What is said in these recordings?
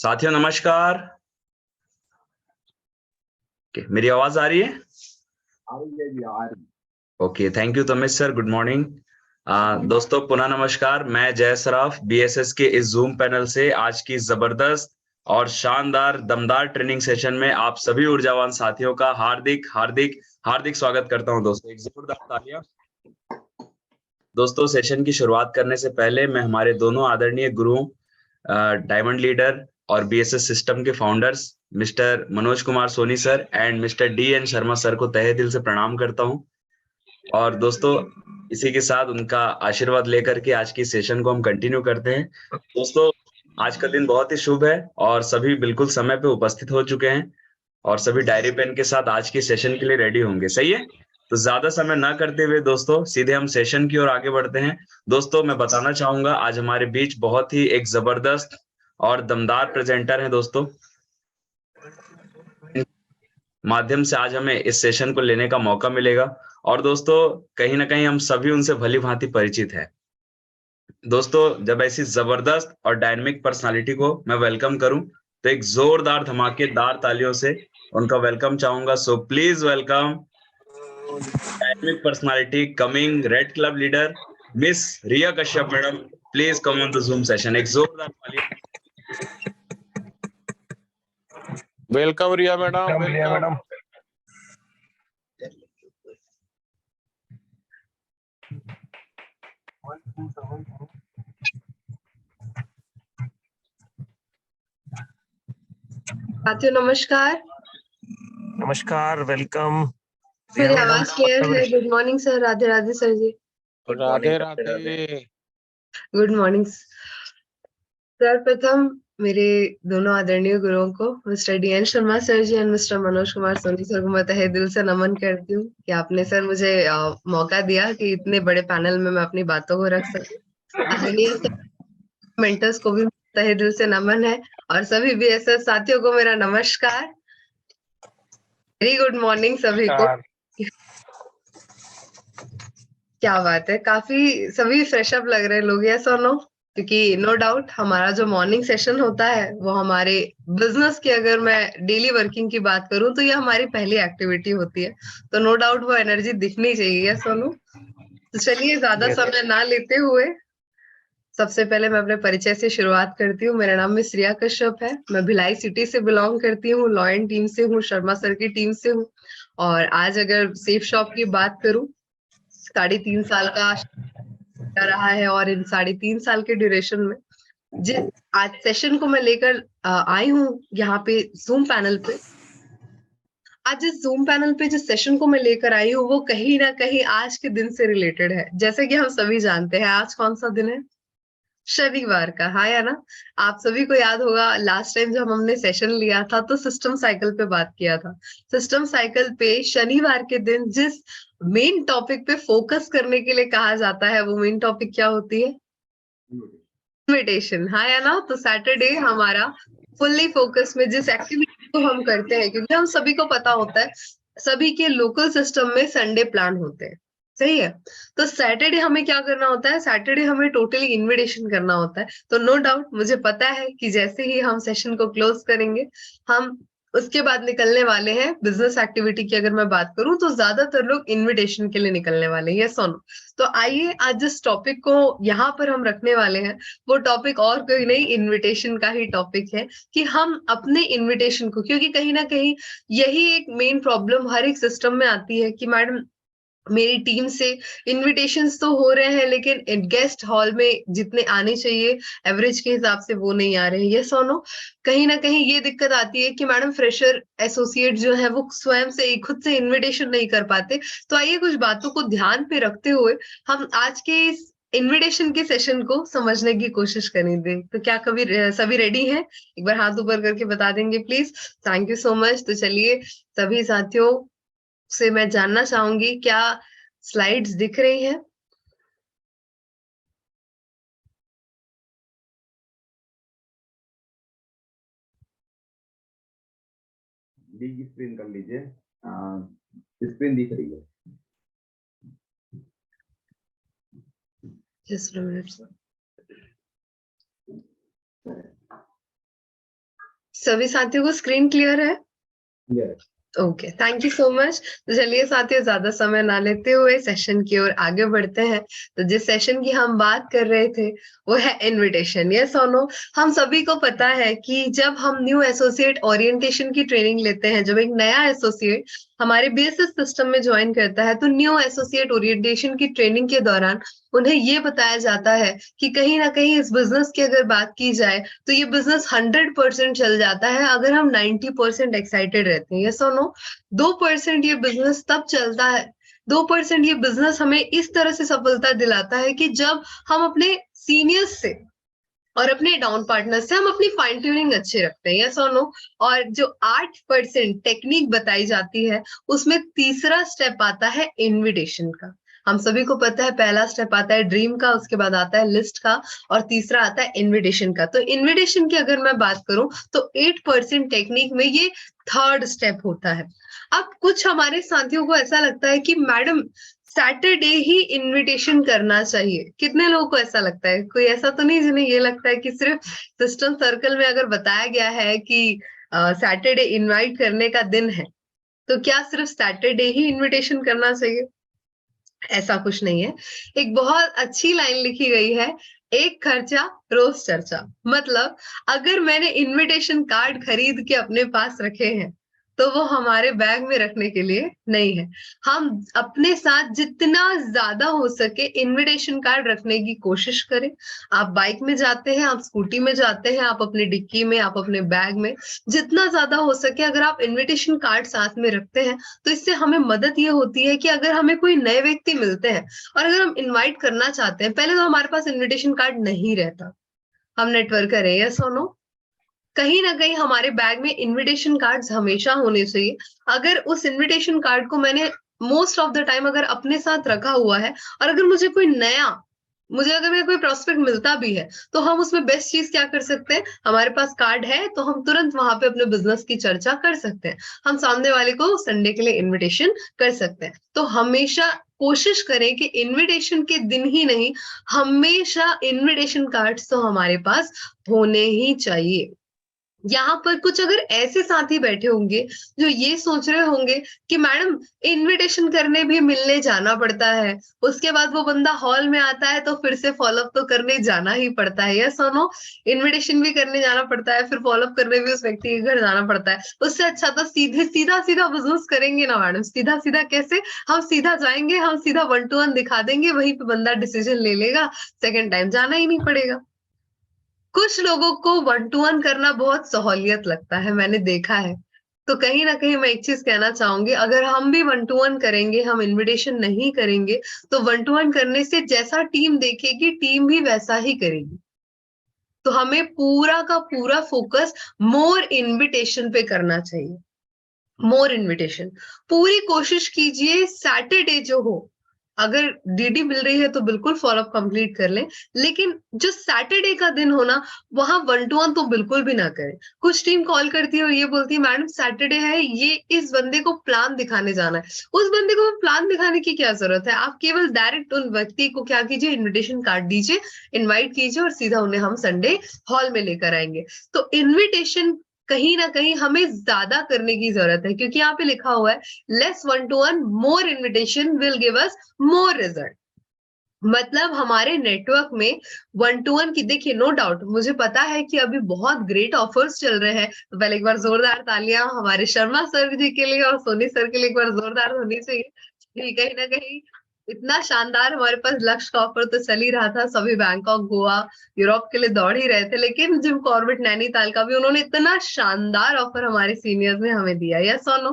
साथियों नमस्कार। मेरी आवाज आ रही है? Okay, thank you Tamesh sir. Good morning. दोस्तों पुनः नमस्कार। मैं जय सराफ बीएसएस के इस जूम पैनल से आज की जबरदस्त और शानदार दमदार ट्रेनिंग सेशन में आप सभी ऊर्जावान साथियों का हार्दिक हार्दिक हार्दिक स्वागत करता हूं। दोस्तों एक जोरदार तालियां। दोस्तों सेशन की शुरुआत करने से पहले मैं हमारे दोनों आदरणीय गुरुओं, डायमंड लीडर और बीएसएस सिस्टम के founders mister Manoj Kumar Soni sir and mister D N. Sharma sir को तहे दिल से प्रणाम करता हूं। और दोस्तों इसी के साथ उनका आशीर्वाद लेकर के आज की सेशन को हम कंटिन्यू करते हैं। दोस्तों आज का दिन बहुत ही शुभ है और सभी बिल्कुल समय पे उपस्थित हो चुके हैं और सभी डायरी पेन के साथ आज की सेशन के लिए रेडी होंगे। सही है? तो ज्यादा समय ना करते हुए दोस्तों सीधे हम सेशन की ओर आगे बढ़ते हैं। दोस्तों मैं बताना चाहूंगा आज हमारे बीच बहुत ही एक जबरदस्त और दमदार प्रेजेंटर हैं। दोस्तों माध्यम से आज हमें इस सेशन को लेने का मौका मिलेगा और दोस्तों कहीं ना कहीं हम सभी उनसे भली भांति परिचित हैं। दोस्तों जब ऐसी जबरदस्त और डायनामिक पर्सनालिटी को मैं वेलकम करूं तो एक जोरदार धमाकेदार तालियों से उनका वेलकम चाहूंगा। So please welcome dynamic personality coming red club leader miss Riya Kashyap madam. Please come on the Zoom session. एक जोरदार तालियां। Welcome Riya madam. वेलकम। साथियों नमस्कार। नमस्कार, वेलकम। मेरी आवाज क्लियर है? Good morning sir. Radhe Radhe sir ji. Radhe Radhe. Good morning sir. प्रथम मेरे दोनों आदरणीय गुरुओं को mister D N. Sharma sir ji and mister Manoj Kumar Soni sir को मैं तहे दिल से नमन करती हूँ कि आपने सर मुझे मौका दिया कि इतने बड़े पैनल में मैं अपनी बातों को रख सकूं। आदरणीय मेंटर्स को भी तहे दिल से नमन है और सभी बीएसएस साथियों को मेरा नमस्कार। वेरी गुड मॉर्निंग सभी को। क्या बात है, काफी सभी फ्रेश अप लग रहे हैं लोग, यस और नो? क्योंकि नो डाउट हमारा जो मॉर्निंग सेशन होता है वो हमारे बिजनेस की, अगर मैं डेली वर्किंग की बात करूं तो ये हमारी पहली एक्टिविटी होती है, तो नो डाउट वो एनर्जी दिखनी चाहिए, यस और नो? तो चलिए ज्यादा समय ना लेते हुए सबसे पहले मैं अपने परिचय से शुरुआत करती हूँ। मेरा नाम मिस रिया कश्यप है। मैं भिलाई सिटी से बिलोंग करती हूँ, लॉयन टीम से हूँ, शर्मा सर की टीम से हूँ। और आज अगर सेफ शॉप की बात करूं, 3.5 साल का रहा है और इन 3.5 साल के ड्यूरेशन में जिस आज सेशन को मैं लेकर आई हूँ यहाँ पे जूम पैनल पे, आज इस जूम पैनल पे जिस सेशन को मैं लेकर आई हूँ वो कहीं ना कहीं आज के दिन से रिलेटेड है। जैसे कि हम सभी जानते हैं आज कौन सा दिन है? शनिवार का, हाँ या ना? आप सभी को याद होगा लास्ट टाइम जब हमने सेशन लिया था तो सिस्टम साइकिल पे बात किया था। सिस्टम साइकिल पे शनिवार के दिन जिस मेन टॉपिक पे फोकस करने के लिए कहा जाता है वो मेन टॉपिक क्या होती है? इन्विटेशन, हाँ या ना? तो सैटरडे हमारा फुल्ली फोकस में जिस एक्टिविटी को हम करते हैं, क्योंकि हम सभी को पता होता है सभी के लोकल सिस्टम में संडे प्लान होते हैं, सही है? तो सैटरडे हमें क्या करना होता है? सैटरडे हमें टोटली इन्विटेशन करना होता है। तो नो डाउट मुझे पता है कि जैसे ही हम सेशन को क्लोज करेंगे हम उसके बाद निकलने वाले हैं बिजनेस एक्टिविटी की। अगर मैं बात करूं तो ज्यादातर लोग इन्विटेशन के लिए निकलने वाले हैं, यस और नो? तो आइए आज जिस टॉपिक को यहाँ पर हम रखने वाले हैं वो टॉपिक और कोई नहीं, इन्विटेशन का ही टॉपिक है कि हम अपने इन्विटेशन को, क्योंकि कहीं ना कहीं यही एक मेन प्रॉब्लम हर एक सिस्टम में आती है कि मैडम मेरी टीम से इनविटेशंस तो हो रहे हैं लेकिन गेस्ट हॉल में जितने आने चाहिए एवरेज के हिसाब से वो नहीं आ रहे हैं, यस और नो? कहीं ना कहीं ये दिक्कत आती है कि मैडम फ्रेशर एसोसिएट जो है वो स्वयं से खुद से इनविटेशन नहीं कर पाते। तो आइए कुछ बातों को ध्यान पे रखते हुए हम आज के इस इनविटेशन के सेशन को समझने की कोशिश करेंगे। तो क्या कभी सभी रेडी हैं? एक बार हाथ ऊपर करके बता देंगे please. Thank you so much. तो चलिए सभी साथियों से मैं जानना चाहूंगी क्या स्लाइड्स दिख रही हैं? बिग स्क्रीन कर लीजिए, स्क्रीन दिख रही है। Just a minute sir. सभी साथियों को स्क्रीन क्लियर है? Okay, thank you so much. तो चलिए साथियों, ज्यादा समय ना लेते हुए सेशन की ओर आगे बढ़ते हैं। तो जिस सेशन की हम बात कर रहे थे वो है इनविटेशन। यस और नो? हम सभी को पता है कि जब हम न्यू एसोसिएट ओरिएंटेशन की ट्रेनिंग लेते हैं, जब एक नया एसोसिएट हमारे बीएसएस सिस्टम में ज्वाइन करता है, तो न्यू एसोसिएट ओरिएंटेशन की ट्रेनिंग के दौरान उन्हें ये बताया जाता है कि कहीं ना कहीं इस बिजनेस की अगर बात की जाए तो ये बिजनेस 100% चल जाता है अगर हम 90% एक्साइटेड रहते हैं। यस और नो? 2% ये बिजनेस तब चलता है, 2% ये बिजनेस हमें इस तरह से सफलता दिलाता है कि जब हम अपने सीनियर्स से और अपने डाउन पार्टनर से हम अपनी फाइन ट्यूनिंग अच्छे रखते हैं। यस और नो? और जो 8% टेक्निक बताई जाती है उसमें तीसरा स्टेप आता है इनविटेशन का। हम सभी को पता है पहला स्टेप आता है ड्रीम का, उसके बाद आता है लिस्ट का, और तीसरा आता है इनविटेशन का। तो इनविटेशन की अगर मैं बात करूं तो 8% टेक्निक में ये थर्ड स्टेप होता है। अब कुछ हमारे साथियों को ऐसा लगता है कि मैडम सैटरडे ही इनविटेशन करना चाहिए। कितने लोगों को ऐसा लगता है? कोई ऐसा तो नहीं जिन्हें ये लगता है कि सिर्फ सिस्टम सर्कल में अगर बताया गया है कि सैटरडे इनवाइट करने का दिन है तो क्या सिर्फ सैटरडे ही इनविटेशन करना चाहिए? ऐसा कुछ नहीं है। एक बहुत अच्छी लाइन लिखी गई है, एक खर्चा रोज चर्चा। मतलब अगर मैंने इनविटेशन कार्ड खरीद के अपने पास रखे हैं तो वो हमारे बैग में रखने के लिए नहीं है। हम अपने साथ जितना ज्यादा हो सके इनविटेशन कार्ड रखने की कोशिश करें। आप बाइक में जाते हैं, आप स्कूटी में जाते हैं, आप अपने डिक्की में, आप अपने बैग में, जितना ज्यादा हो सके अगर आप इनविटेशन कार्ड साथ में रखते हैं तो इससे हमें मदद ये होती है कि अगर हमें कोई नए व्यक्ति मिलते हैं और अगर हम इनवाइट करना चाहते हैं, पहले तो हमारे पास इनविटेशन कार्ड नहीं रहता, हम नेटवर्कर है, यस और नो? कहीं ना कहीं हमारे बैग में इनविटेशन कार्ड्स हमेशा होने चाहिए। अगर उस इनविटेशन कार्ड को मैंने मोस्ट ऑफ द टाइम अगर अपने साथ रखा हुआ है और अगर मुझे अगर मेरा कोई प्रोस्पेक्ट मिलता भी है तो हम उसमें बेस्ट चीज क्या कर सकते हैं, हमारे पास कार्ड है तो हम तुरंत वहां पे अपने बिजनेस की चर्चा कर सकते हैं, हम सामने वाले को संडे के लिए इनविटेशन कर सकते हैं। तो हमेशा कोशिश करें कि इनविटेशन के दिन ही नहीं, हमेशा इनविटेशन कार्ड्स तो हमारे पास होने ही चाहिए। यहाँ पर कुछ अगर ऐसे साथी बैठे होंगे जो ये सोच रहे होंगे कि मैडम इनविटेशन करने भी मिलने जाना पड़ता है, उसके बाद वो बंदा हॉल में आता है तो फिर से फॉलोअप तो करने जाना ही पड़ता है। यस और नो? इनविटेशन भी करने जाना पड़ता है, फिर फॉलोअप करने भी उस व्यक्ति के घर जाना पड़ता है। उससे अच्छा तो सीधा बिजनेस करेंगे ना मैडम। सीधा सीधा कैसे? हम सीधा जाएंगे, हम सीधा 1 to 1 दिखा देंगे, वहीं पे बंदा डिसीजन ले लेगा, सेकेंड टाइम जाना ही नहीं पड़ेगा। कुछ लोगों को 1 to 1 करना बहुत सहूलियत लगता है, मैंने देखा है। तो कहीं ना कहीं मैं एक चीज कहना चाहूंगी, अगर हम भी 1 to 1 करेंगे, हम इनविटेशन नहीं करेंगे तो 1 to 1 करने से जैसा टीम देखेगी टीम भी वैसा ही करेगी। तो हमें पूरा का पूरा फोकस मोर इनविटेशन पे करना चाहिए। मोर इनविटेशन पूरी कोशिश कीजिए सैटरडे जो हो, अगर डीडी मिल रही है तो बिल्कुल फॉलोअप कंप्लीट कर लें, लेकिन जो सैटरडे का दिन हो ना वहां 1 to 1 तो बिल्कुल भी ना करें। कुछ टीम कॉल करती है और ये बोलती है मैडम सैटरडे है, ये इस बंदे को प्लान दिखाने जाना है। उस बंदे को प्लान दिखाने की क्या जरूरत है? आप केवल डायरेक्ट उन व्यक्ति को क्या कीजिए, इन्विटेशन कार्ड दीजिए, इन्वाइट कीजिए और सीधा उन्हें हम संडे हॉल में लेकर आएंगे। तो इन्विटेशन कहीं ना कहीं हमें ज्यादा करने की जरूरत है, क्योंकि यहाँ पे लिखा हुआ है less 1 to 1 more invitation will give us more result. मतलब हमारे नेटवर्क में 1 to 1 की, देखिए नो डाउट मुझे पता है कि अभी बहुत ग्रेट ऑफर्स चल रहे हैं, तो पहले एक बार जोरदार तालियां हमारे शर्मा सर जी के लिए और सोनी सर के लिए एक बार जोरदार होनी चाहिए। कहीं ना कहीं इतना शानदार हमारे पास लक्ष्य का ऑफर तो चल ही रहा था, सभी बैंकॉक गोवा यूरोप के लिए दौड़ ही रहे थे, लेकिन जिम कॉर्बेट नैनीताल का भी उन्होंने इतना शानदार ऑफर हमारे सीनियर्स ने हमें दिया। यस और नो?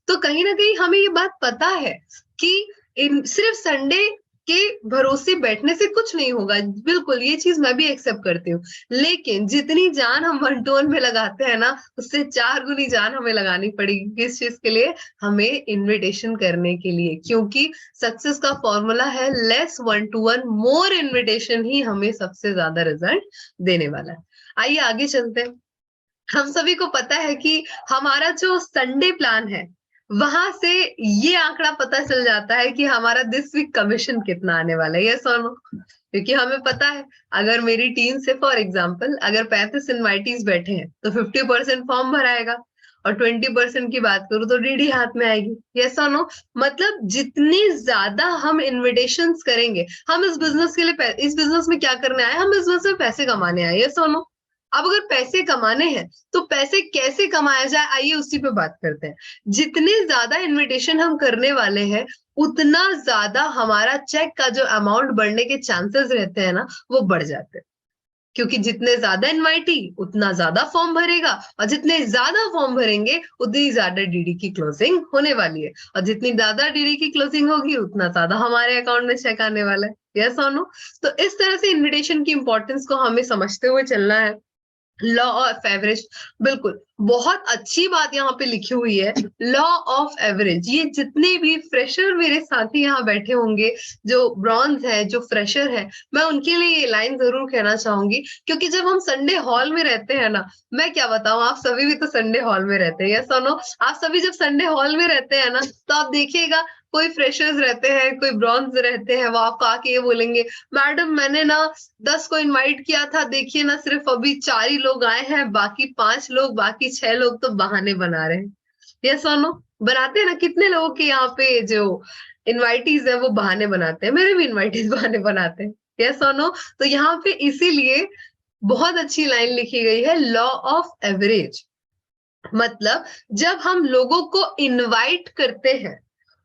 तो कहीं ना कहीं हमें ये बात पता है कि सिर्फ संडे के भरोसे बैठने से कुछ नहीं होगा, बिल्कुल ये चीज मैं भी एक्सेप्ट करती हूँ, लेकिन जितनी जान हम 1 to 1 में लगाते हैं ना उससे 4 गुनी जान हमें लगानी पड़ेगी। किस चीज के लिए? हमें इनविटेशन करने के लिए, क्योंकि सक्सेस का फॉर्मूला है लेस 1 to 1 मोर इनविटेशन ही हमें सबसे ज्यादा रिजल्ट देने वाला है। आइए आगे चलते हैं। हम सभी को पता है कि हमारा जो संडे प्लान है वहां से ये आंकड़ा पता चल जाता है कि हमारा दिस वीक कमीशन कितना आने वाला है, यस और नो। क्योंकि हमें पता है अगर मेरी टीम से फॉर एग्जांपल अगर 35 इनवाइटीज बैठे हैं तो 50% फॉर्म भराएगा, और 20% की बात करूं तो डीडी हाथ में आएगी, यस और नो। मतलब जितनी ज्यादा हम इन्विटेशंस करेंगे, हम इस बिजनेस के लिए, इस बिजनेस में क्या करने आए, हम इस बिजनेस में पैसे कमाने आए, यस और नो। अब अगर पैसे कमाने हैं तो पैसे कैसे कमाया जाए, आइए उसी पे बात करते हैं। जितने ज्यादा इनविटेशन हम करने वाले हैं उतना ज्यादा हमारा चेक का जो अमाउंट बढ़ने के चांसेस रहते हैं ना, वो बढ़ जाते हैं। क्योंकि जितने ज्यादा इनवाइटी उतना ज्यादा फॉर्म भरेगा, और जितने ज्यादा फॉर्म भरेंगे उतनी ज्यादा डीडी की क्लोजिंग होने वाली है, और जितनी ज्यादा डीडी की क्लोजिंग होगी उतना ज्यादा हमारे अकाउंट में चेक आने वाला है, यस और नो। तो इस तरह से इन्विटेशन की इंपॉर्टेंस को हमें समझते हुए चलना है। लॉ ऑफ एवरेज, बिल्कुल बहुत अच्छी बात यहाँ पे लिखी हुई है, लॉ ऑफ एवरेज। ये जितने भी फ्रेशर मेरे साथी यहाँ बैठे होंगे, जो ब्रॉन्ज है, जो फ्रेशर है, मैं उनके लिए ये लाइन जरूर कहना चाहूंगी। क्योंकि जब हम संडे हॉल में रहते हैं ना, मैं क्या बताऊं, आप सभी भी तो संडे हॉल में रहते हैं, यस और नो। आप सभी जब संडे हॉल में रहते हैं ना, तो आप देखिएगा कोई फ्रेशर्स रहते हैं, कोई ब्रॉन्ज रहते हैं, वो आपको आके ये बोलेंगे, मैडम मैंने ना 10 को इनवाइट किया था, देखिए ना सिर्फ अभी 4 ही लोग आए हैं, बाकी 5 लोग, बाकी 6 लोग तो बहाने बना रहे हैं, यस और नो। बनाते हैं ना, कितने लोगों के यहाँ पे जो इनवाइटीज है वो बहाने बनाते हैं, मेरे भी इनवाइटीज बहाने बनाते हैं, यस और नो। तो यहाँ पे इसीलिए बहुत अच्छी लाइन लिखी गई है, लॉ ऑफ एवरेज। मतलब जब हम लोगों को इनवाइट करते हैं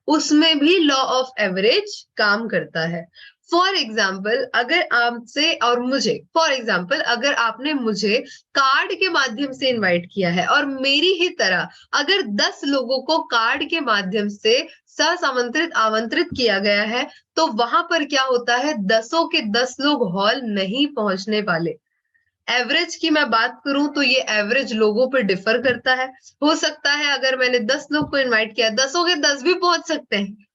उसमें भी लॉ ऑफ एवरेज काम करता है। फॉर एग्जाम्पल अगर आपसे और मुझे, फॉर एग्जाम्पल अगर आपने मुझे कार्ड के माध्यम से इनवाइट किया है, और मेरी ही तरह अगर 10 लोगों को कार्ड के माध्यम से आमंत्रित किया गया है, तो वहां पर क्या होता है, 10 के 10 लोग हॉल नहीं पहुंचने वाले। एवरेज की मैं बात करूं तो ये एवरेज लोगों पर डिफर करता है। हो सकता है अगर मैंने 10 लोग को इनवाइट किया, 10 के 10 भी पहुंच सकते हैं,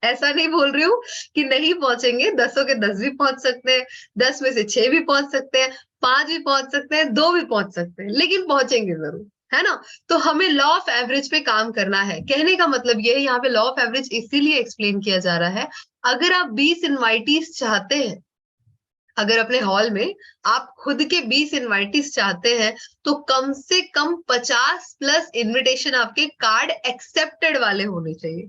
ऐसा नहीं बोल रही हूँ कि नहीं पहुंचेंगे, 10 के 10 भी पहुंच सकते हैं, 10 में से 6 भी पहुंच सकते हैं, 5 भी पहुंच सकते हैं, 2 भी पहुंच सकते हैं, लेकिन पहुंचेंगे जरूर, है ना। तो हमें लॉ ऑफ एवरेज पे काम करना है। कहने का मतलब ये है, यहाँ पे लॉ ऑफ एवरेज इसीलिए एक्सप्लेन किया जा रहा है, अगर आप 20 इनवाइटीज चाहते हैं, अगर अपने हॉल में आप खुद के 20 इनवाइटीज चाहते हैं, तो कम से कम 50+ इनविटेशन आपके कार्ड एक्सेप्टेड वाले होने चाहिए,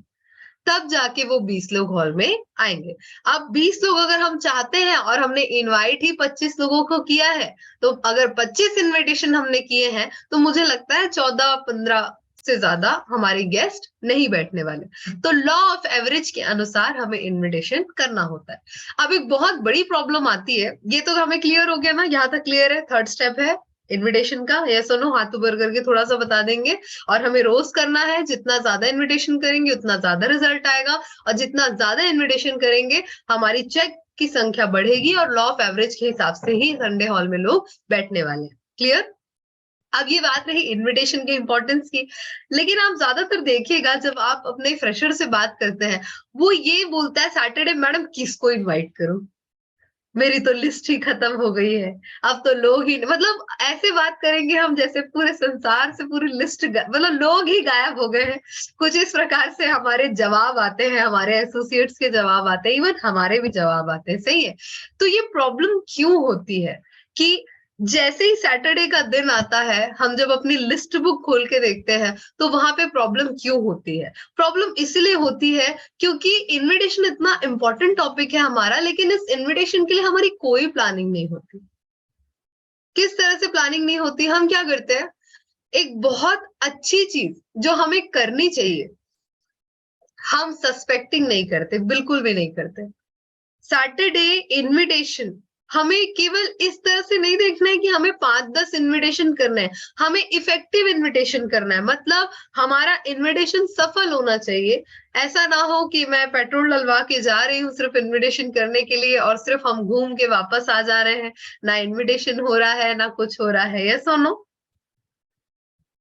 तब जाके वो 20 लोग हॉल में आएंगे। अब 20 लोग अगर हम चाहते हैं और हमने इनवाइट ही 25 लोगों को किया है, तो अगर 25 इनविटेशन हमने किए हैं, तो मुझे लगता है 14-15 से ज्यादा हमारे गेस्ट नहीं बैठने वाले। तो लॉ ऑफ एवरेज के अनुसार हमें इनविटेशन करना होता है। अब एक बहुत बड़ी प्रॉब्लम आती है, ये तो हमें क्लियर हो गया ना, यहाँ तक क्लियर है। थर्ड स्टेप है इनविटेशन का, यस और नो, हाथ ऊपर करके थोड़ा सा बता देंगे। और हमें रोज करना है, जितना ज्यादा इनविटेशन करेंगे उतना ज्यादा रिजल्ट आएगा, और जितना ज्यादा इनविटेशन करेंगे हमारी चेक की संख्या बढ़ेगी, और लॉ ऑफ एवरेज के हिसाब से ही संडे हॉल में लोग बैठने वाले हैं। क्लियर। अब ये बात रही इनविटेशन के इंपॉर्टेंस की, लेकिन आप ज्यादातर देखिएगा जब आप अपने फ्रेशर से बात करते हैं, वो ये बोलता है सैटरडे मैडम किसको इनवाइट करूं, मेरी तो लिस्ट ही खत्म हो गई है, अब तो लोग ही, मतलब ऐसे बात करेंगे हम जैसे पूरे संसार से पूरी लिस्ट, मतलब लोग ही गायब हो गए हैं। कुछ इस प्रकार से हमारे जवाब आते हैं, हमारे एसोसिएट्स के जवाब आते हैं, इवन हमारे भी जवाब आते हैं, सही है। तो ये प्रॉब्लम क्यों होती है कि जैसे ही सैटरडे का दिन आता है, हम जब अपनी लिस्ट बुक खोल के देखते हैं, तो वहां पे प्रॉब्लम क्यों होती है? प्रॉब्लम इसलिए होती है क्योंकि इनविटेशन इतना इंपॉर्टेंट टॉपिक है हमारा, लेकिन इस इनविटेशन के लिए हमारी कोई प्लानिंग नहीं होती। किस तरह से प्लानिंग नहीं होती? हम क्या करते हैं, एक बहुत अच्छी चीज जो हमें करनी चाहिए, हम सस्पेक्टिंग नहीं करते, बिल्कुल भी नहीं करते। सैटरडे इनविटेशन हमें केवल इस तरह से नहीं देखना है कि हमें 5-10 इनविटेशन करना है, हमें इफेक्टिव इनविटेशन करना है। मतलब हमारा इनविटेशन सफल होना चाहिए। ऐसा ना हो कि मैं पेट्रोल डलवा के जा रही हूँ सिर्फ इनविटेशन करने के लिए, और सिर्फ हम घूम के वापस आ जा रहे हैं, ना इनविटेशन हो रहा है ना कुछ हो रहा है, यस और नो।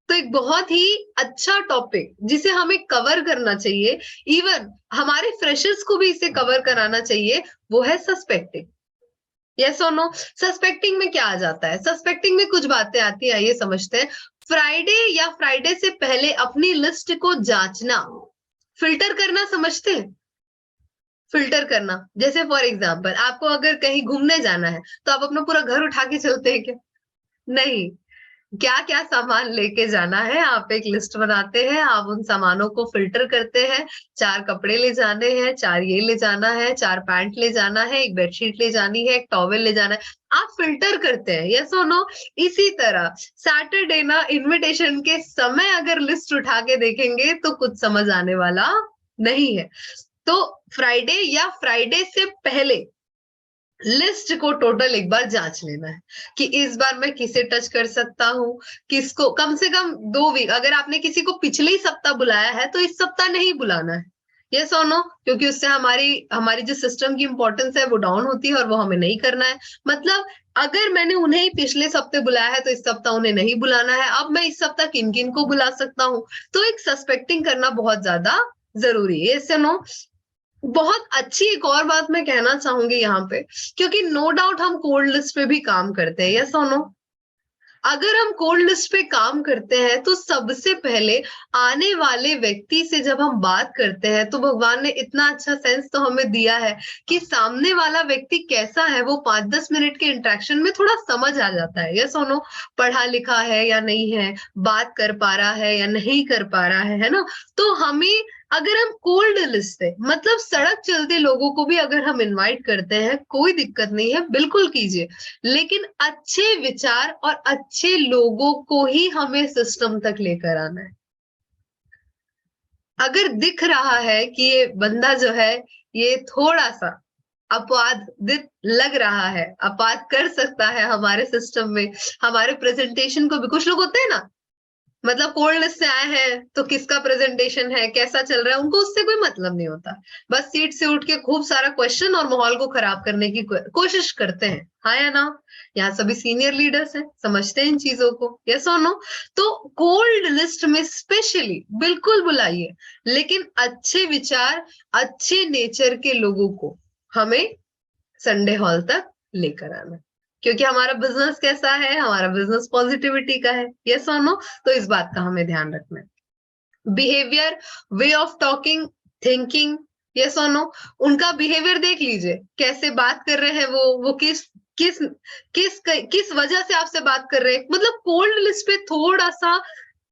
तो एक बहुत ही अच्छा टॉपिक जिसे हमें कवर करना चाहिए, इवन हमारे फ्रेशर्स को भी इसे कवर कराना चाहिए, वो है सस्पेक्टिंग। यस और नो। सस्पेक्टिंग में क्या आ जाता है? सस्पेक्टिंग में कुछ बातें आती है, आइए समझते हैं। फ्राइडे या फ्राइडे से पहले अपनी लिस्ट को जांचना, फिल्टर करना समझते हैं? फिल्टर करना, जैसे फॉर एग्जाम्पल आपको अगर कहीं घूमने जाना है तो आप अपना पूरा घर उठा के चलते हैं क्या? नहीं। क्या क्या सामान लेके जाना है, आप एक लिस्ट बनाते हैं, आप उन सामानों को फिल्टर करते हैं। 4 कपड़े ले जाने हैं, 4 ये ले जाना है, 4 पैंट ले जाना है, एक बेडशीट ले जानी है, एक टॉवेल ले जाना है, आप फिल्टर करते हैं, यस और नो? इसी तरह सैटरडे ना इनविटेशन के समय अगर लिस्ट उठा के देखेंगे तो कुछ समझ आने वाला नहीं है। तो फ्राइडे या फ्राइडे से पहले लिस्ट को टोटल एक बार जांच लेना है कि इस बार मैं किसे टच कर सकता हूँ, किसको। कम से कम 2 वीक, अगर आपने किसी को पिछले ही सप्ताह बुलाया है तो इस सप्ताह नहीं बुलाना है, यस और नो? क्योंकि उससे हमारी जो सिस्टम की इंपॉर्टेंस है वो डाउन होती है और वो हमें नहीं करना है। मतलब अगर मैंने उन्हें ही पिछले सप्ताह बुलाया है तो इस सप्ताह उन्हें नहीं बुलाना है। अब मैं इस सप्ताह किन किन को बुला सकता हूँ, तो एक सस्पेक्टिंग करना बहुत ज्यादा जरूरी है, यस और नो? बहुत अच्छी एक और बात मैं कहना चाहूंगी यहाँ पे, क्योंकि नो डाउट हम कोल्ड लिस्ट पे भी काम करते हैं, यस और नो? अगर हम कोल्ड लिस्ट पे काम करते हैं तो सबसे पहले आने वाले व्यक्ति से जब हम बात करते हैं तो भगवान ने इतना अच्छा सेंस तो हमें दिया है कि सामने वाला व्यक्ति कैसा है वो 5-10 मिनट के इंटरेक्शन में थोड़ा समझ आ जाता है, यस और नो? पढ़ा लिखा है या नहीं है, बात कर पा रहा है या नहीं कर पा रहा है ना? तो हमें, अगर हम कोल्ड लिस्ट है, मतलब सड़क चलते लोगों को भी अगर हम इनवाइट करते हैं, कोई दिक्कत नहीं है, बिल्कुल कीजिए, लेकिन अच्छे विचार और अच्छे लोगों को ही हमें सिस्टम तक लेकर आना है। अगर दिख रहा है कि ये बंदा जो है ये थोड़ा सा अपवादित लग रहा है, अपवाद कर सकता है हमारे सिस्टम में, हमारे प्रेजेंटेशन को भी, कुछ लोग होते हैं ना, मतलब कोल्ड लिस्ट से आए हैं तो किसका प्रेजेंटेशन है, कैसा चल रहा है, उनको उससे कोई मतलब नहीं होता, बस सीट से उठ के खूब सारा क्वेश्चन और माहौल को खराब करने की कोशिश करते हैं, हाँ या ना? यहाँ सभी सीनियर लीडर्स हैं, समझते हैं इन चीजों को, यस और नो? तो कोल्ड लिस्ट में स्पेशली बिल्कुल बुलाइए, लेकिन अच्छे विचार, अच्छे नेचर के लोगों को हमें संडे हॉल तक लेकर आना, क्योंकि हमारा बिजनेस कैसा है, हमारा बिजनेस पॉजिटिविटी का है, यस और नो? तो इस बात का हमें ध्यान रखना है। Behaviour, way of talking, thinking, yes और नो? उनका बिहेवियर देख लीजिए, कैसे बात कर रहे हैं वो किस किस किस किस वजह से आपसे बात कर रहे हैं। मतलब कोल्ड लिस्ट पे थोड़ा सा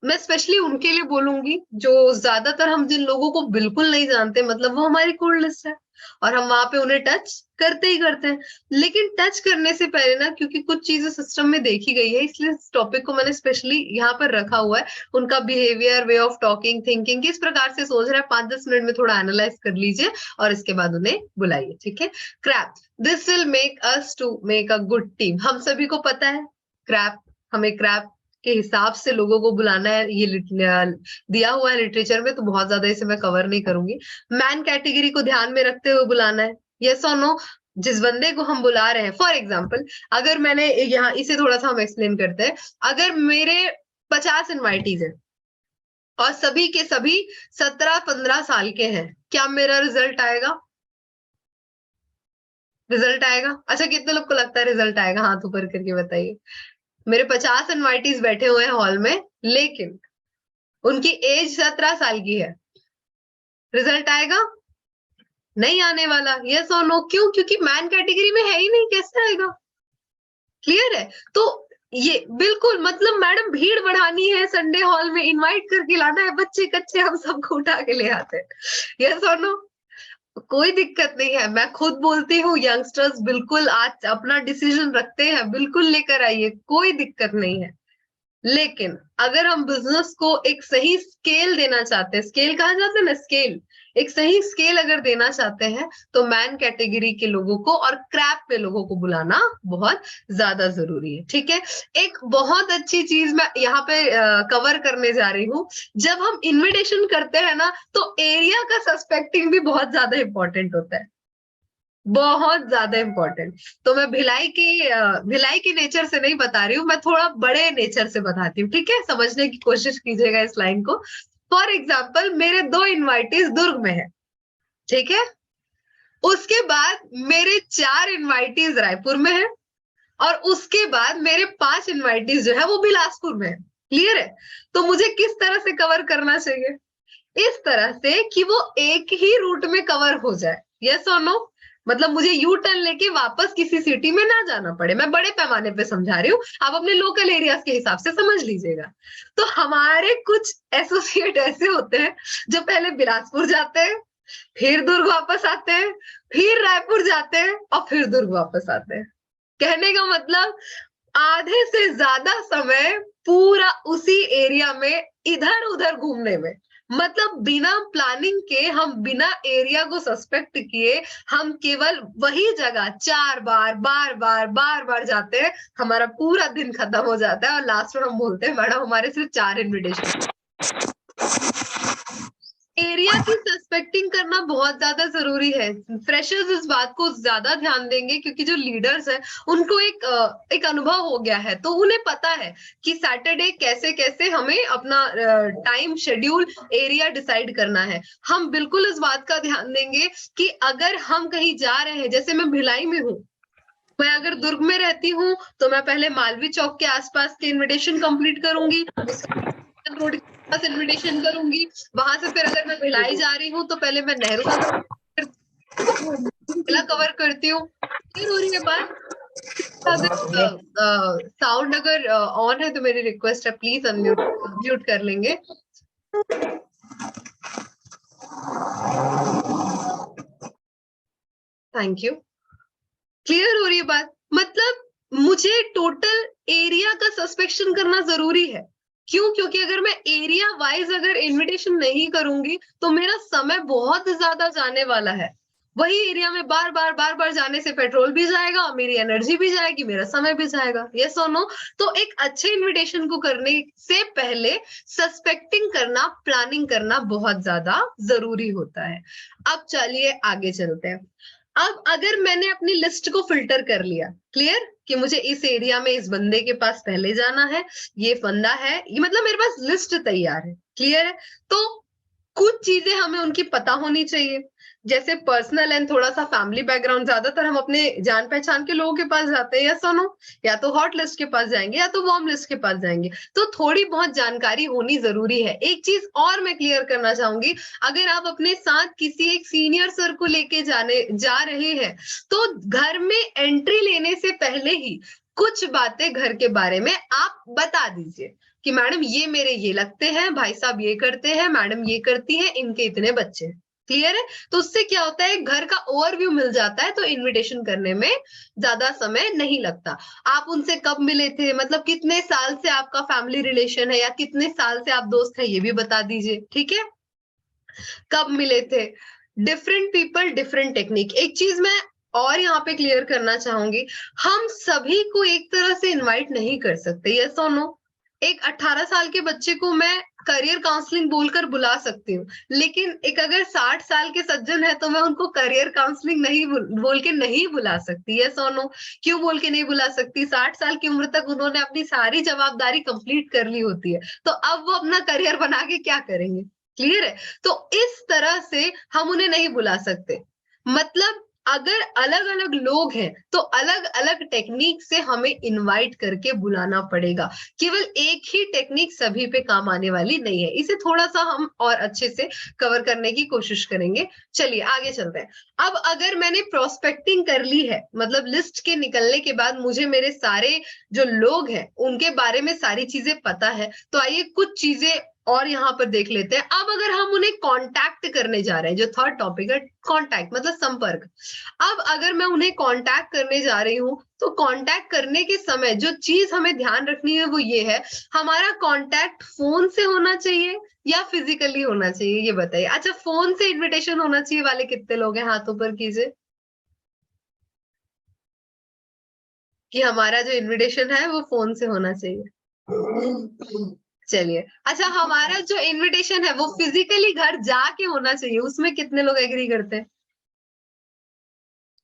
मैं स्पेशली उनके लिए बोलूंगी जो ज्यादातर, हम जिन लोगों को बिल्कुल नहीं जानते, मतलब वो हमारी कोल्ड लिस्ट है और हम वहां पे उन्हें टच करते ही करते हैं। लेकिन टच करने से पहले ना, क्योंकि कुछ चीजें सिस्टम में देखी गई है, इसलिए इस टॉपिक को मैंने स्पेशली यहाँ पर रखा हुआ है। उनका behaviour, way of talking, thinking, किस प्रकार से सोच रहा है, 5-10 मिनट में थोड़ा एनालाइज कर लीजिए और इसके बाद उन्हें बुलाइए, ठीक है? Crap, this will make us to make a good team. हम सभी को पता है क्रैप, हमें क्रैप के हिसाब से लोगों को बुलाना है, ये दिया हुआ है लिटरेचर में, तो बहुत ज्यादा इसे मैं कवर नहीं करूंगी। मैन कैटेगरी को ध्यान में रखते हुए बुलाना है, यस और नो? जिस बंदे को हम बुला रहे हैं, फॉर एग्जाम्पल अगर मैंने यहाँ इसे थोड़ा सा हम एक्सप्लेन करते हैं, अगर मेरे 50 इनवाइटीज है और सभी के सभी 17-15 साल के हैं, क्या मेरा रिजल्ट आएगा? रिजल्ट आएगा? अच्छा, कितने लोग को लगता है रिजल्ट आएगा? हाथ ऊपर करके बताइए। मेरे 50 इनवाइटीज बैठे हुए हैं हॉल में, लेकिन उनकी एज 17 साल की है, रिजल्ट आएगा? नहीं आने वाला, यस और नो? क्यों? क्योंकि मैन कैटेगरी में है ही नहीं, कैसे आएगा? क्लियर है? तो ये बिल्कुल, मतलब मैडम भीड़ बढ़ानी है, संडे हॉल में इनवाइट करके लाना है, बच्चे कच्चे हम सबको उठा के ले आते हैं, यस और नो? कोई दिक्कत नहीं है, मैं खुद बोलती हूँ, यंगस्टर्स बिल्कुल आज अपना डिसीजन रखते हैं, बिल्कुल लेकर आइए, कोई दिक्कत नहीं है। लेकिन अगर हम बिजनेस को एक सही स्केल देना चाहते हैं, स्केल कहा जाता है ना, स्केल, एक सही स्केल अगर देना चाहते हैं तो मैन कैटेगरी के लोगों को और क्रैप पे लोगों को बुलाना बहुत ज्यादा जरूरी है, ठीक है? एक बहुत अच्छी चीज मैं यहाँ पे कवर करने जा रही हूँ, जब हम इन्विटेशन करते हैं ना तो एरिया का सस्पेक्टिंग भी बहुत ज्यादा इंपॉर्टेंट होता है, बहुत ज्यादा इंपॉर्टेंट। तो मैं भिलाई की नेचर से नहीं बता रही हूँ, मैं थोड़ा बड़े नेचर से बताती हूँ, ठीक है? समझने की कोशिश कीजिएगा इस लाइन को। फॉर एग्जाम्पल मेरे 2 इनवाइटीज दुर्ग में है, ठीक है? उसके बाद मेरे 4 इनवाइटीज रायपुर में है और उसके बाद मेरे 5 इनवाइटीज जो है वो बिलासपुर में है, क्लियर है? तो मुझे किस तरह से कवर करना चाहिए? इस तरह से कि वो एक ही रूट में कवर हो जाए। यस और नो? मतलब मुझे यू टर्न लेके वापस किसी सिटी में ना जाना पड़े। मैं बड़े पैमाने पे समझा रही हूँ, आप अपने लोकल एरियाज के हिसाब से समझ लीजिएगा। तो हमारे कुछ एसोसिएट ऐसे होते हैं जो पहले बिलासपुर जाते हैं, फिर दुर्ग वापस आते हैं, फिर रायपुर जाते हैं और फिर दुर्ग वापस आते हैं। कहने का मतलब आधे से ज्यादा समय पूरा उसी एरिया में इधर उधर घूमने में, मतलब बिना प्लानिंग के, हम बिना एरिया को सस्पेक्ट किए हम केवल वही जगह 4 बार बार बार जाते हैं। हमारा पूरा दिन खत्म हो जाता है और लास्ट में हम बोलते हैं मैडम हमारे सिर्फ 4 इन्विटेशन। एरिया की सस्पेक्टिंग करना बहुत ज्यादा जरूरी है। फ्रेशर्स इस बात को ज्यादा ध्यान देंगे क्योंकि जो लीडर्स हैं उनको एक अनुभव हो गया है, तो उन्हें पता है कि सैटरडे कैसे कैसे हमें अपना टाइम शेड्यूल एरिया डिसाइड करना है। हम बिल्कुल इस बात का ध्यान देंगे कि अगर हम कहीं जा रहे हैं, जैसे मैं भिलाई में हूँ, मैं अगर दुर्ग में रहती हूँ तो मैं पहले मालवीय चौक के आसपास के इन्विटेशन कंप्लीट करूंगी, रोड के पास इन्विटेशन करूंगी, वहां से फिर अगर मैं भिलाई जा रही हूँ तो पहले मैं नेहरू का कवर करती हूँ। फिर हो रही है बात, अगर साउंड अगर ऑन है तो मेरी रिक्वेस्ट है प्लीज म्यूट कर लेंगे। Thank you. क्लियर हो रही है बात? मतलब मुझे टोटल एरिया का सस्पेक्शन करना जरूरी है। क्यों? क्योंकि अगर मैं एरिया वाइज अगर इन्विटेशन नहीं करूंगी तो मेरा समय बहुत ज्यादा जाने वाला है। वही एरिया में बार बार जाने से पेट्रोल भी जाएगा और मेरी एनर्जी भी जाएगी, मेरा समय भी जाएगा। यस और नो? तो एक अच्छे इन्विटेशन को करने से पहले सस्पेक्टिंग करना, प्लानिंग करना बहुत ज्यादा जरूरी होता है। अब चलिए आगे चलते हैं। अब अगर मैंने अपनी लिस्ट को फिल्टर कर लिया, क्लियर, कि मुझे इस एरिया में इस बंदे के पास पहले जाना है, ये बंदा है, ये मतलब मेरे पास लिस्ट तैयार है, क्लियर है, तो कुछ चीजें हमें उनकी पता होनी चाहिए, जैसे पर्सनल एंड थोड़ा सा फैमिली बैकग्राउंड। ज्यादातर हम अपने जान पहचान के लोगों के पास जाते हैं, या सुनो, या तो हॉट लिस्ट के पास जाएंगे या तो वार्म लिस्ट के पास जाएंगे, तो थोड़ी बहुत जानकारी होनी जरूरी है। एक चीज और मैं क्लियर करना चाहूंगी, अगर आप अपने साथ किसी एक सीनियर सर को लेके जा रहे हैं तो घर में एंट्री लेने से पहले ही कुछ बातें घर के बारे में आप बता दीजिए कि मैडम ये मेरे ये लगते हैं, भाई साहब ये करते हैं, मैडम ये करती हैं, इनके इतने बच्चे। क्लियर है? तो उससे क्या होता है, घर का ओवरव्यू मिल जाता है, तो इनविटेशन करने में ज्यादा समय नहीं लगता। आप उनसे कब मिले थे, मतलब कितने साल से आपका फैमिली रिलेशन है, या कितने साल से आप दोस्त हैं, ये भी बता दीजिए। ठीक है? कब मिले थे। Different people different technique. एक चीज मैं और यहाँ पे क्लियर करना चाहूंगी, हम सभी को एक तरह से इनवाइट नहीं कर सकते। यस और नो? एक 18 साल के बच्चे को मैं करियर काउंसलिंग बोलकर बुला सकती हूँ, लेकिन एक अगर 60 साल के सज्जन है तो मैं उनको करियर काउंसलिंग नहीं बोल के नहीं बुला सकती। यस और नो? क्यों बोल के नहीं बुला सकती? 60 साल की उम्र तक उन्होंने अपनी सारी जवाबदारी कंप्लीट कर ली होती है, तो अब वो अपना करियर बना के क्या करेंगे? क्लियर है? तो इस तरह से हम उन्हें नहीं बुला सकते। मतलब अगर अलग अलग लोग हैं तो अलग अलग टेक्निक से हमें इनवाइट करके बुलाना पड़ेगा। केवल एक ही टेक्निक सभी पे काम आने वाली नहीं है। इसे थोड़ा सा हम और अच्छे से कवर करने की कोशिश करेंगे। चलिए आगे चलते हैं। अब अगर मैंने प्रोस्पेक्टिंग कर ली है, मतलब लिस्ट के निकलने के बाद मुझे मेरे सारे जो लोग हैं उनके बारे में सारी चीजें पता है, तो आइए कुछ चीजें और यहाँ पर देख लेते हैं। अब अगर हम उन्हें कांटेक्ट करने जा रहे हैं, जो थर्ड टॉपिक है कांटेक्ट मतलब संपर्क। अब अगर मैं उन्हें कांटेक्ट करने जा रही हूँ तो कांटेक्ट करने के समय जो चीज हमें ध्यान रखनी है वो ये है, हमारा कांटेक्ट फोन से होना चाहिए या फिजिकली होना चाहिए, ये बताइए। अच्छा, फोन से इन्विटेशन होना चाहिए वाले कितने लोग हैं, हाथ ऊपर कीजिए कि हमारा जो इन्विटेशन है वो फोन से होना चाहिए। चलिए, अच्छा, हमारा जो इनविटेशन है वो फिजिकली घर जाके होना चाहिए, उसमें कितने लोग एग्री करते हैं?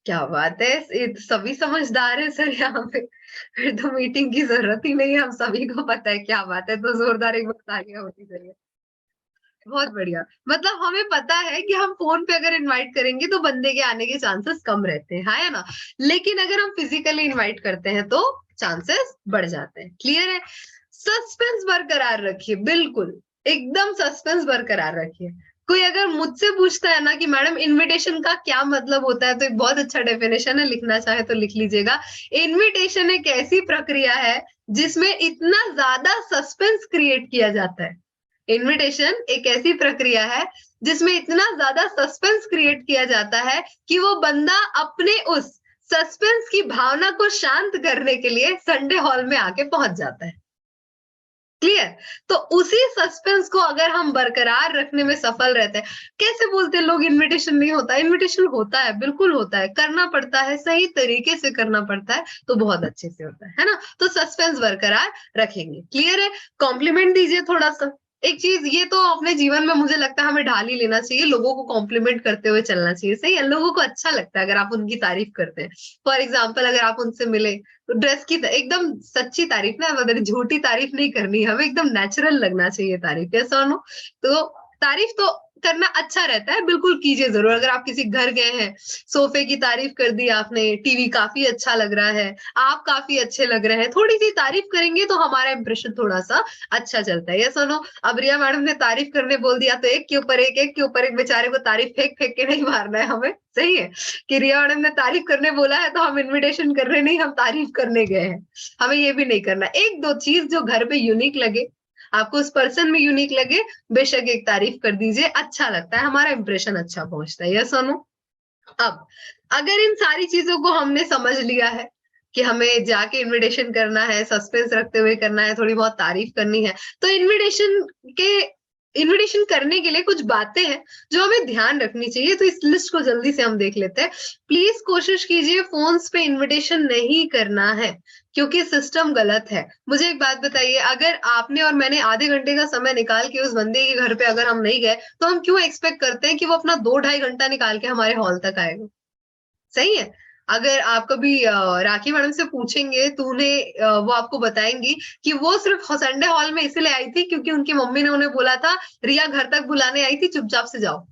क्या बात है, सभी समझदार है सर यहाँ पे। फिर तो मीटिंग की जरूरत ही नहीं है, हम सभी को पता है। क्या बात है, तो जोरदार एक बार तालियां होनी चाहिए। बहुत बढ़िया। मतलब हमें पता है कि हम फोन पे अगर इनवाइट करेंगे तो बंदे के आने के चांसेस कम रहते हैं, हाँ या ना? लेकिन अगर हम फिजिकली इनवाइट करते हैं तो चांसेस बढ़ जाते हैं। क्लियर है? सस्पेंस बरकरार रखिए, बिल्कुल एकदम सस्पेंस बरकरार रखिए। कोई अगर मुझसे पूछता है ना कि मैडम इनविटेशन का क्या मतलब होता है, तो एक बहुत अच्छा डेफिनेशन है, लिखना चाहे तो लिख लीजिएगा। इनविटेशन एक ऐसी प्रक्रिया है जिसमें इतना ज्यादा सस्पेंस क्रिएट किया जाता है। इनविटेशन एक ऐसी प्रक्रिया है जिसमें इतना ज्यादा सस्पेंस क्रिएट किया जाता है कि वो बंदा अपने उस सस्पेंस की भावना को शांत करने के लिए संडे हॉल में आके पहुंच जाता है। क्लियर? तो उसी सस्पेंस को अगर हम बरकरार रखने में सफल रहते हैं, कैसे बोलते हैं लोग इनविटेशन नहीं होता, इनविटेशन होता है, बिल्कुल होता है, करना पड़ता है, सही तरीके से करना पड़ता है, तो बहुत अच्छे से होता है ना? तो सस्पेंस बरकरार रखेंगे। क्लियर है? कॉम्प्लीमेंट दीजिए थोड़ा सा। एक चीज ये तो अपने जीवन में मुझे लगता है हमें ढाल ही लेना चाहिए, लोगों को कॉम्प्लीमेंट करते हुए चलना चाहिए। सही है? लोगों को अच्छा लगता है अगर आप उनकी तारीफ करते हैं। फॉर एग्जाम्पल, अगर आप उनसे मिले तो ड्रेस की एकदम सच्ची तारीफ ना, मतलब झूठी तारीफ नहीं करनी, हमें एकदम नेचुरल लगना चाहिए तारीफ, ऐसा नो। तो तारीफ तो करना अच्छा रहता है, बिल्कुल कीजिए जरूर। अगर आप किसी घर गए हैं, सोफे की तारीफ कर दी आपने, टीवी काफी अच्छा लग रहा है, आप काफी अच्छे लग रहे हैं, थोड़ी सी तारीफ करेंगे तो हमारा इंप्रेशन थोड़ा सा अच्छा चलता है। ये सुनो, अब रिया मैडम ने तारीफ करने बोल दिया तो एक के ऊपर एक बेचारे को तारीफ फेंक फेंक के नहीं मारना है हमें। सही है कि रिया मैडम ने तारीफ करने बोला है तो हम इनविटेशन करने नहीं, हम तारीफ करने गए हैं। हमें ये भी नहीं करना। एक दो चीज जो घर पे यूनिक लगे, आपको उस पर्सन में यूनिक लगे, बेशक एक तारीफ कर दीजिए, अच्छा लगता है, हमारा इंप्रेशन अच्छा पहुंचता है। यस और नो? अब अगर इन सारी चीजों को हमने समझ लिया है कि हमें जाके इनविटेशन करना है, सस्पेंस रखते हुए करना है, थोड़ी बहुत तारीफ करनी है, तो इनविटेशन करने के लिए कुछ बातें हैं जो हमें ध्यान रखनी चाहिए। तो इस लिस्ट को जल्दी से हम देख लेते हैं। प्लीज कोशिश कीजिए फोन्स पे इनविटेशन नहीं करना है, क्योंकि सिस्टम गलत है। मुझे एक बात बताइए, अगर आपने और मैंने आधे घंटे का समय निकाल के उस बंदे के घर पे अगर हम नहीं गए, तो हम क्यों एक्सपेक्ट करते हैं कि वो अपना 2-2.5 घंटा निकाल के हमारे हॉल तक आएगा? सही है? अगर आप कभी राखी मैडम से पूछेंगे तो वो आपको बताएंगी कि वो सिर्फ संडे हॉल में इसलिए आई थी क्योंकि उनकी मम्मी ने उन्हें बोला था, रिया घर तक बुलाने आई थी, चुपचाप से जाओ।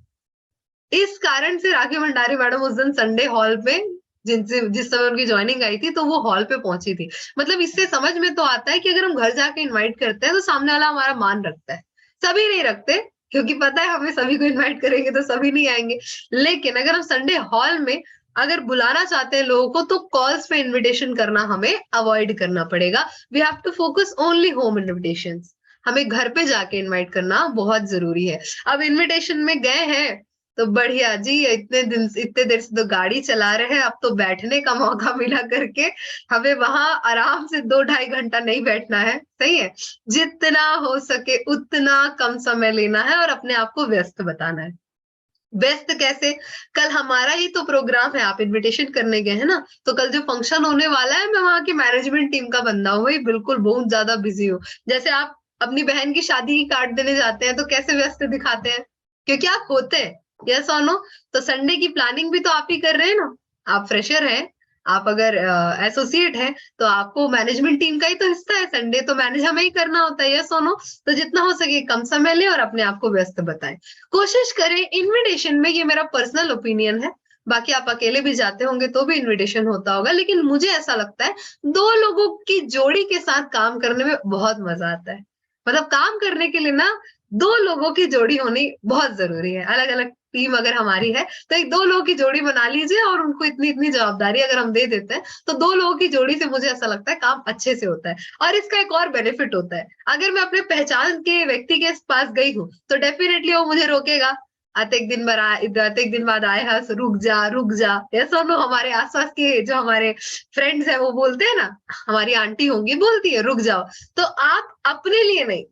इस कारण से राखी भंडारी मैडम उस दिन संडे हॉल पे, जिस समय उनकी ज्वाइनिंग आई थी, तो वो हॉल पे पहुंची थी। मतलब इससे समझ में तो आता है कि अगर हम घर जाके इनवाइट करते हैं तो सामने वाला हमारा मान रखता है। सभी नहीं रखते, क्योंकि पता है हमें सभी को इनवाइट करेंगे तो सभी नहीं आएंगे। लेकिन अगर हम संडे हॉल में अगर बुलाना चाहते हैं लोगों को, तो कॉल्स पे इनविटेशन करना हमें अवॉइड करना पड़ेगा। We have to focus only home invitation. हमें घर पे जाके इनवाइट करना बहुत जरूरी है। अब इनविटेशन में गए हैं तो बढ़िया जी, इतने देर से तो गाड़ी चला रहे हैं, अब तो बैठने का मौका मिला करके हमें वहां आराम से 2-2.5 घंटा नहीं बैठना है। सही है? जितना हो सके उतना कम समय लेना है और अपने आप को व्यस्त बताना है। व्यस्त कैसे? कल हमारा ही तो प्रोग्राम है, आप इनविटेशन करने गए हैं ना, तो कल जो फंक्शन होने वाला है, मैं वहां की मैनेजमेंट टीम का बंदा हूँ, वही बिल्कुल बहुत ज्यादा बिजी हूँ। जैसे आप अपनी बहन की शादी की कार्ड देने जाते हैं तो कैसे व्यस्त दिखाते हैं, क्योंकि आप होते हैं। यस और नो? तो संडे की प्लानिंग भी तो आप ही कर रहे हैं ना। आप फ्रेशर हैं, आप अगर एसोसिएट हैं, तो आपको मैनेजमेंट टीम का ही तो हिस्सा है। संडे तो मैनेज हमें ही करना होता है। यस और नो? तो जितना हो सके कम समय लें और अपने आप को व्यस्त बताएं। कोशिश करें इनविटेशन में, ये मेरा पर्सनल ओपिनियन है, बाकी आप अकेले भी जाते होंगे तो भी इनविटेशन होता होगा, लेकिन मुझे ऐसा लगता है 2 लोगों की जोड़ी के साथ काम करने में बहुत मजा आता है। मतलब काम करने के लिए ना 2 लोगों की जोड़ी होनी बहुत जरूरी है। अलग अलग टीम अगर हमारी है तो एक 2 लोगों की जोड़ी बना लीजिए और उनको इतनी इतनी जवाबदारी अगर हम दे देते हैं, तो 2 लोगों की जोड़ी से मुझे ऐसा लगता है काम अच्छे से होता है। और इसका एक और बेनिफिट होता है, अगर मैं अपने पहचान के व्यक्ति के पास गई हूँ तो डेफिनेटली वो मुझे रोकेगा, आते एक दिन बाद आए हंस, रुक जा रुक जा। ऐसा नो, हमारे आसपास के जो हमारे फ्रेंड्स हैं वो बोलते हैं ना, हमारी आंटी होंगी बोलती है रुक जाओ। तो आप अपने लिए नहीं,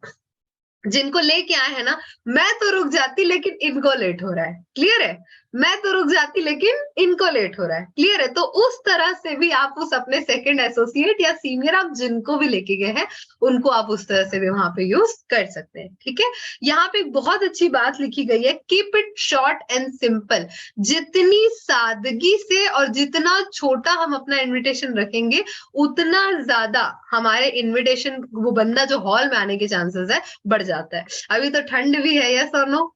जिनको लेके आए हैं ना, मैं तो रुक जाती लेकिन इनको लेट हो रहा है। क्लियर है? मैं तो रुक जाती लेकिन इनको लेट हो रहा है। क्लियर है? तो उस तरह से भी आप उस अपने सेकंड एसोसिएट या सीनियर, आप जिनको भी लेके गए हैं, उनको आप उस तरह से भी वहां पे यूज कर सकते हैं। ठीक है? यहाँ पे एक बहुत अच्छी बात लिखी गई है, keep it short and simple. जितनी सादगी से और जितना छोटा हम अपना इन्विटेशन रखेंगे, उतना ज्यादा हमारे इन्विटेशन, वो बंदा जो हॉल में आने के चांसेस है, बढ़ जाता है। अभी तो ठंड भी है। यस और नो?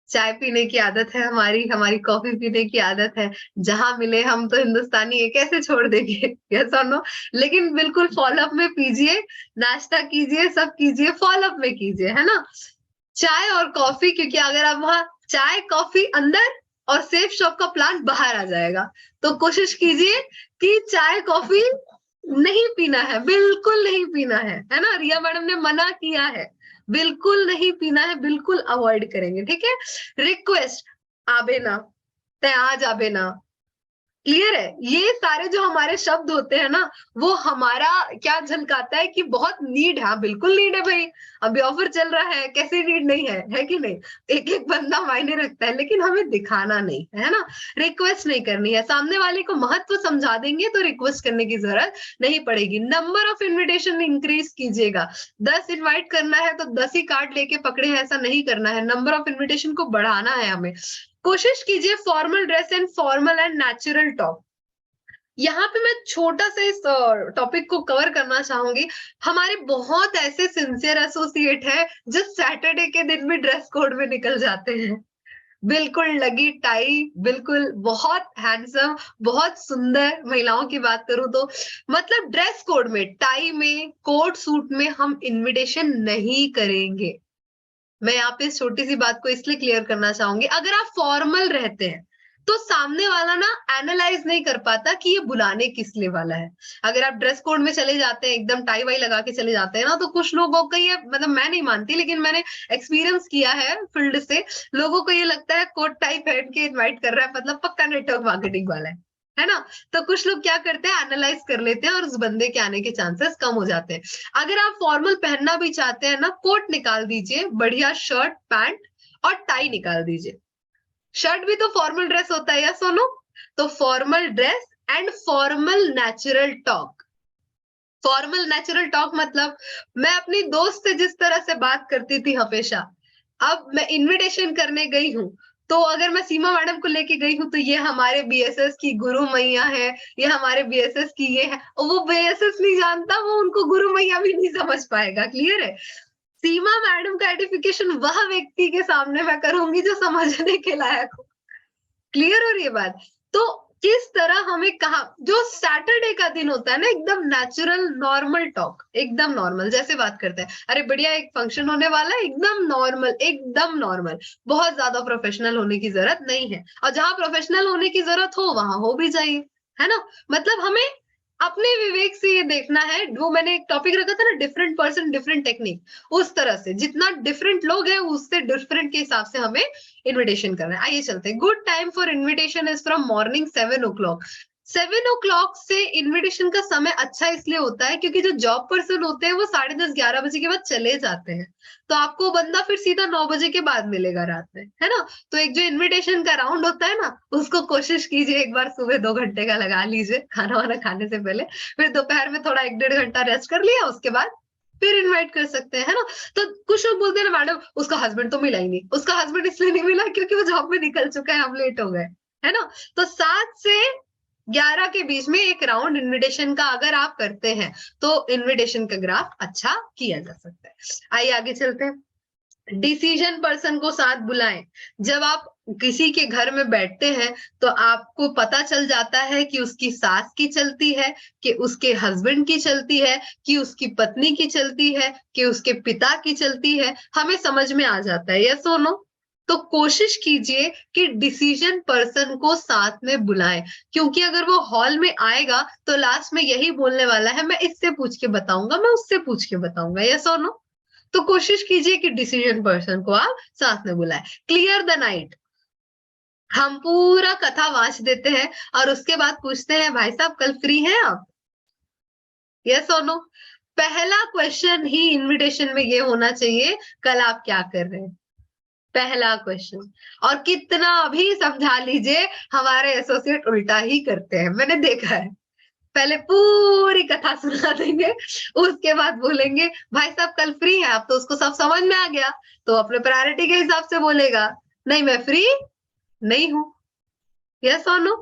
चाय पीने की आदत है हमारी कॉफी पीने की आदत है, जहां मिले हम तो हिंदुस्तानी ये कैसे छोड़ देंगे, यस और नो। लेकिन बिल्कुल फॉलो अप में पीजिए, नाश्ता कीजिए, सब कीजिए, फॉलो अप में कीजिए, है ना। चाय और कॉफी, क्योंकि अगर आप वहां चाय कॉफी अंदर और सेफ शॉप का प्लान बाहर आ जाएगा, तो कोशिश कीजिए कि चाय कॉफी नहीं पीना है, बिल्कुल नहीं पीना है ना। रिया मैडम ने मना किया है, बिल्कुल नहीं पीना है, बिल्कुल अवॉइड करेंगे, ठीक है। रिक्वेस्ट, आबे ना, ते आज आबे ना, क्लियर है। ये सारे जो हमारे शब्द होते हैं ना, वो हमारा क्या झलकाता है कि बहुत नीड है। हाँ, बिल्कुल नीड है भाई, अभी ऑफर चल रहा है, कैसे नीड नहीं है कि नहीं। एक एक बंदा मायने रखता है, लेकिन हमें दिखाना नहीं है ना, रिक्वेस्ट नहीं करनी है। सामने वाले को महत्व समझा देंगे तो रिक्वेस्ट करने की जरूरत नहीं पड़ेगी। नंबर ऑफ इन्विटेशन इंक्रीज कीजिएगा। 10 इन्वाइट करना है तो 10 ही कार्ड लेके पकड़े हैं, ऐसा नहीं करना है। नंबर ऑफ इन्विटेशन को बढ़ाना है हमें। कोशिश कीजिए formal dress and formal and natural talk. यहाँ पे मैं छोटा सा इस टॉपिक को कवर करना चाहूंगी। हमारे बहुत ऐसे सिंसियर एसोसिएट हैं जो सैटरडे के दिन भी ड्रेस कोड में निकल जाते हैं, बिल्कुल लगी टाई, बिल्कुल बहुत हैंडसम, बहुत सुंदर। महिलाओं की बात करूं तो मतलब ड्रेस कोड में, टाई में, कोट सूट में हम इनविटेशन नहीं करेंगे। मैं यहाँ पे इस छोटी सी बात को इसलिए क्लियर करना चाहूंगी, अगर आप फॉर्मल रहते हैं तो सामने वाला ना एनालाइज नहीं कर पाता कि ये बुलाने किस लिए वाला है। अगर आप ड्रेस कोड में चले जाते हैं, एकदम टाई वाई लगा के चले जाते हैं ना, तो कुछ लोगों को ये, मतलब मैं नहीं मानती लेकिन मैंने एक्सपीरियंस किया है फील्ड से, लोगों को ये लगता है कोट टाई पहन के इन्वाइट कर रहा है मतलब पक्का नेटवर्क मार्केटिंग वाला है ना। तो कुछ लोग क्या करते हैं, एनालाइज कर लेते हैं और उस बंदे के आने के चांसेस कम हो जाते हैं। अगर आप फॉर्मल पहनना भी चाहते हैं ना, कोट निकाल दीजिए, बढ़िया शर्ट पैंट और टाई निकाल दीजिए। शर्ट भी तो फॉर्मल ड्रेस होता है या सोनो। तो formal dress and formal natural talk. Formal natural talk मतलब मैं अपनी दोस्त से जिस तरह से बात करती थी हमेशा, अब मैं इनविटेशन करने गई हूँ तो अगर मैं सीमा मैडम को लेके गई हूँ तो ये हमारे बीएसएस की गुरु मैया है, ये हमारे बीएसएस की ये है, और वो बीएसएस नहीं जानता, वो उनको गुरु मैया भी नहीं समझ पाएगा। क्लियर है। सीमा मैडम का आइडेंटिफिकेशन वह व्यक्ति के सामने मैं करूंगी जो समझने के लायक हो। क्लियर हो रही है बात। तो किस तरह हमें कहा, जो सैटरडे का दिन होता है ना, एकदम नेचुरल नॉर्मल टॉक, एकदम नॉर्मल जैसे बात करते हैं, अरे बढ़िया एक फंक्शन होने वाला है, एकदम नॉर्मल, एकदम नॉर्मल, बहुत ज्यादा प्रोफेशनल होने की जरूरत नहीं है। और जहां प्रोफेशनल होने की जरूरत हो वहां हो भी जाइए, है ना। मतलब हमें अपने विवेक से ये देखना है, वो मैंने एक टॉपिक रखा था ना, डिफरेंट पर्सन डिफरेंट टेक्निक, उस तरह से जितना डिफरेंट लोग हैं उससे डिफरेंट के हिसाब से हमें इन्विटेशन करना है। आइए चलते हैं। Good time for invitation is from morning 7 o'clock। 7 o'clock से इन्विटेशन का समय अच्छा इसलिए होता है क्योंकि जो जॉब पर्सन होते हैं वो 10:30-11 बजे के बाद चले जाते हैं, तो आपको बंदा फिर सीधा 9 बजे के बाद मिलेगा रात में, है ना। तो एक जो इन्विटेशन का राउंड होता है ना, उसको कोशिश कीजिए एक बार सुबह 2 घंटे का लगा लीजिए खाना वाना खाने से पहले, फिर दोपहर में थोड़ा 1-1.5 घंटा रेस्ट कर लिया, उसके बाद फिर इनवाइट कर सकते हैं, है ना। तो कुछ लोग बोलते हैं ना, मैडम उसका हस्बैंड तो मिला ही नहीं, उसका हस्बैंड इसलिए नहीं मिला क्योंकि वो जॉब में निकल चुका है, हम लेट हो गए, है ना। तो 7 से 11 के बीच में एक राउंड इन्विटेशन का अगर आप करते हैं तो इन्विटेशन का ग्राफ अच्छा किया जा सकता है। आइए आगे चलते हैं। डिसीजन पर्सन को साथ बुलाएं। जब आप किसी के घर में बैठते हैं तो आपको पता चल जाता है कि उसकी सास की चलती है, कि उसके हस्बैंड की चलती है, कि उसकी पत्नी की चलती है, कि उसके पिता की चलती है, हमें समझ में आ जाता है, यस और नो। तो कोशिश कीजिए कि डिसीजन पर्सन को साथ में बुलाएं, क्योंकि अगर वो हॉल में आएगा तो लास्ट में यही बोलने वाला है, मैं इससे पूछ के बताऊंगा, मैं उससे पूछ के बताऊंगा, यस और नो। तो कोशिश कीजिए कि डिसीजन पर्सन को आप साथ में बुलाएं। क्लियर द नाइट, हम पूरा कथा वाच देते हैं और उसके बाद पूछते हैं भाई साहब कल फ्री हैं आप, यस और नो। पहला क्वेश्चन ही इनविटेशन में ये होना चाहिए, कल आप क्या कर रहे हैं, पहला क्वेश्चन। और कितना भी समझा लीजिए, हमारे एसोसिएट उल्टा ही करते हैं, मैंने देखा है। पहले पूरी कथा सुना देंगे, उसके बाद बोलेंगे भाई साहब कल फ्री है आप, तो उसको सब समझ में आ गया, तो अपने प्रायोरिटी के हिसाब से बोलेगा नहीं मैं फ्री नहीं हूं, यस और नो।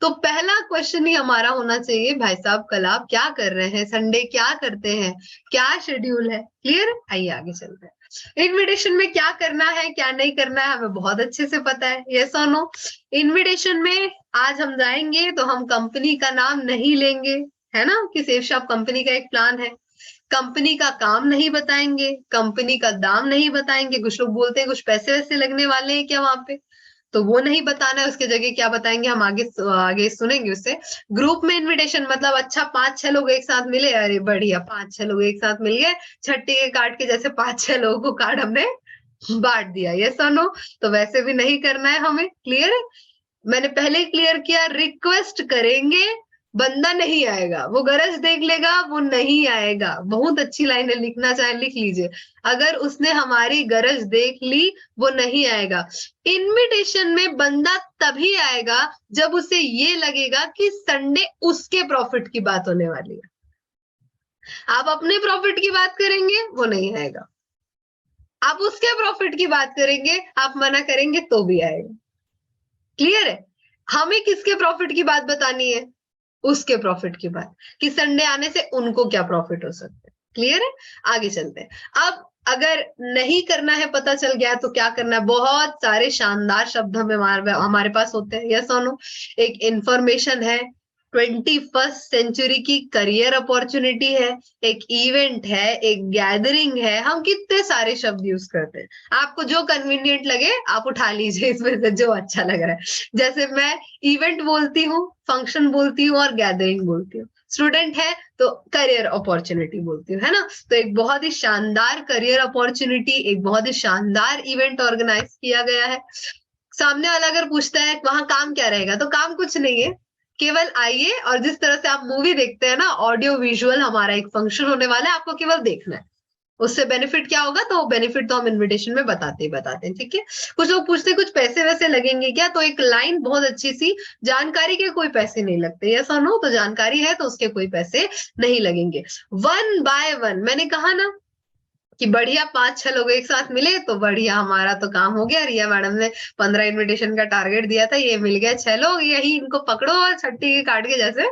तो पहला क्वेश्चन ही हमारा होना चाहिए, भाई साहब कल आप क्या कर रहे हैं, संडे क्या करते हैं, क्या शेड्यूल है। क्लियर है। आइए आगे चलते हैं। इनविटेशन में क्या करना है क्या नहीं करना है हमें बहुत अच्छे से पता है, यस और नो। इनविटेशन में आज हम जाएंगे तो हम कंपनी का नाम नहीं लेंगे, है ना, कि सेफ शॉप कंपनी का एक प्लान है। कंपनी का काम नहीं बताएंगे, कंपनी का दाम नहीं बताएंगे। कुछ लोग बोलते हैं कुछ पैसे वैसे लगने वाले हैं क्या वहां पे, तो वो नहीं बताना है। उसके जगह क्या बताएंगे हम आगे सुनेंगे उससे। ग्रुप में इनविटेशन मतलब अच्छा 5-6 लोग एक साथ मिले, अरे बढ़िया 5-6 लोग एक साथ मिल गए, छट्टी के कार्ड के जैसे 5-6 लोगों को कार्ड हमने बांट दिया, यस और नो। तो वैसे भी नहीं करना है हमें, क्लियर है। मैंने पहले क्लियर किया, रिक्वेस्ट करेंगे बंदा नहीं आएगा, वो गरज देख लेगा वो नहीं आएगा। बहुत अच्छी लाइन है, लिखना चाहे लिख लीजिए। अगर उसने हमारी गरज देख ली वो नहीं आएगा। इनविटेशन में बंदा तभी आएगा जब उसे ये लगेगा कि संडे उसके प्रॉफिट की बात होने वाली है। आप अपने प्रॉफिट की बात करेंगे वो नहीं आएगा, आप उसके प्रॉफिट की बात करेंगे, आप मना करेंगे तो भी आएगा। क्लियर है। हमें किसके प्रॉफिट की बात बतानी है, उसके प्रॉफिट की बात, कि संडे आने से उनको क्या प्रॉफिट हो सकता है। क्लियर है, आगे चलते हैं। अब अगर नहीं करना है पता चल गया तो क्या करना है। बहुत सारे शानदार शब्द हमारे पास होते हैं, यस और नो। एक इंफॉर्मेशन है, 21st सेंचुरी की करियर अपॉर्चुनिटी है, एक इवेंट है, एक गैदरिंग है। हम कितने सारे शब्द यूज करते हैं, आपको जो कन्वीनियंट लगे आप उठा लीजिए इसमें से जो अच्छा लग रहा है। जैसे मैं इवेंट बोलती हूँ, फंक्शन बोलती हूँ और गैदरिंग बोलती हूँ। स्टूडेंट है तो करियर अपॉर्चुनिटी बोलती हूँ, है ना। तो एक बहुत ही शानदार करियर अपॉर्चुनिटी, एक बहुत ही शानदार इवेंट ऑर्गेनाइज किया गया है। सामने वाला अगर पूछता है वहां काम क्या रहेगा, तो काम कुछ नहीं है, केवल आइए और जिस तरह से आप मूवी देखते हैं ना, ऑडियो विजुअल हमारा एक फंक्शन होने वाला है, आपको केवल देखना है। उससे बेनिफिट क्या होगा, तो बेनिफिट तो हम इनविटेशन में बताते हैं, ठीक है। कुछ लोग पूछते हैं कुछ पैसे वैसे लगेंगे क्या, तो एक लाइन बहुत अच्छी सी, जानकारी के कोई पैसे नहीं लगते, यस और नो। तो जानकारी है तो उसके कोई पैसे नहीं लगेंगे। 1 by 1 मैंने कहा ना कि बढ़िया 5-6 लोग एक साथ मिले तो बढ़िया, हमारा तो काम हो गया। रिया मैडम ने 15 इनविटेशन का टारगेट दिया था, ये मिल गया 6 लोग, यही इनको पकड़ो और छट्टी के काट के जैसे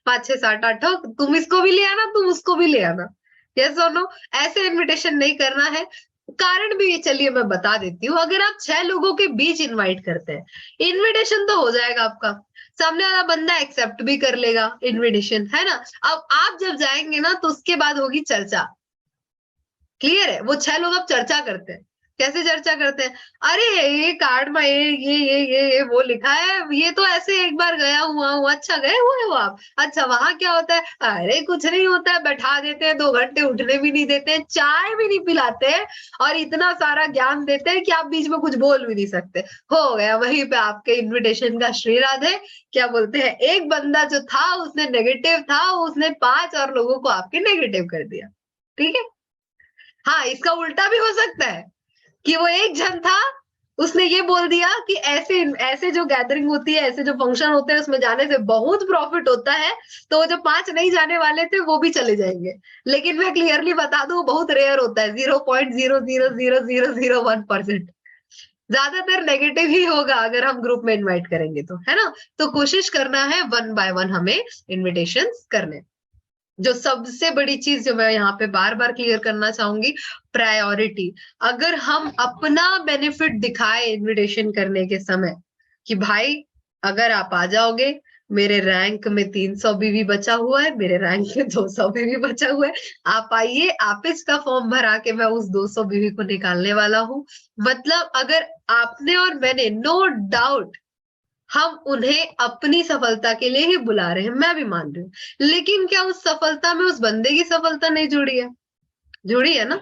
5-6-7-8 लोग, तुम इसको भी ले आना तुम उसको भी ले आना, यस और नो। ऐसे इनविटेशन नहीं करना है। कारण भी ये चलिए मैं बता देती हूँ। अगर आप 6 लोगों के बीच इनवाइट करते हैं, इनविटेशन तो हो जाएगा आपका, सामने वाला बंदा एक्सेप्ट भी कर लेगा इनविटेशन, है ना। अब आप जब जाएंगे ना तो उसके बाद होगी चर्चा। क्लियर है। वो 6 लोग अब चर्चा करते हैं। कैसे चर्चा करते हैं, अरे ये कार्ड में ये वो लिखा है, ये तो ऐसे एक बार गया हुआ हूँ। अच्छा गए हुए हो आप, अच्छा वहां क्या होता है, अरे कुछ नहीं होता है, बैठा देते हैं 2 घंटे, उठने भी नहीं देते हैं, चाय भी नहीं पिलाते हैं, और इतना सारा ज्ञान देते हैं कि आप बीच में कुछ बोल भी नहीं सकते। हो गया वहीं पे आपके इन्विटेशन का श्री राधे। क्या बोलते हैं, एक बंदा जो था उसने नेगेटिव था, उसने 5 और लोगों को आपके नेगेटिव कर दिया। ठीक है। हाँ, इसका उल्टा भी हो सकता है कि वो एक जन था, उसने ये बोल दिया कि ऐसे ऐसे जो गैदरिंग होती है, ऐसे जो फंक्शन होते हैं, उसमें जाने से बहुत प्रॉफिट होता है, तो जो 5 नहीं जाने वाले थे वो भी चले जाएंगे। लेकिन मैं क्लियरली बता दूं, बहुत रेयर होता है, 0.00001%। ज्यादातर नेगेटिव ही होगा अगर हम ग्रुप में इन्वाइट करेंगे तो, है ना। तो कोशिश करना है 1 by 1 हमें इन्विटेशन करने। जो सबसे बड़ी चीज जो मैं यहाँ पे बार बार क्लियर करना चाहूंगी, प्रायोरिटी। अगर हम अपना बेनिफिट दिखाए इनविटेशन करने के समय कि भाई अगर आप आ जाओगे, मेरे रैंक में 300 बीवी बचा हुआ है, मेरे रैंक में 200 बीवी बचा हुआ है, आप आइए, आप इसका फॉर्म भरा के मैं उस 200 बीवी को निकालने वाला हूं। मतलब अगर आपने और मैंने, नो डाउट हम उन्हें अपनी सफलता के लिए ही बुला रहे हैं, मैं भी मान रही हूँ, लेकिन क्या उस सफलता में उस बंदे की सफलता नहीं जुड़ी है? जुड़ी है ना।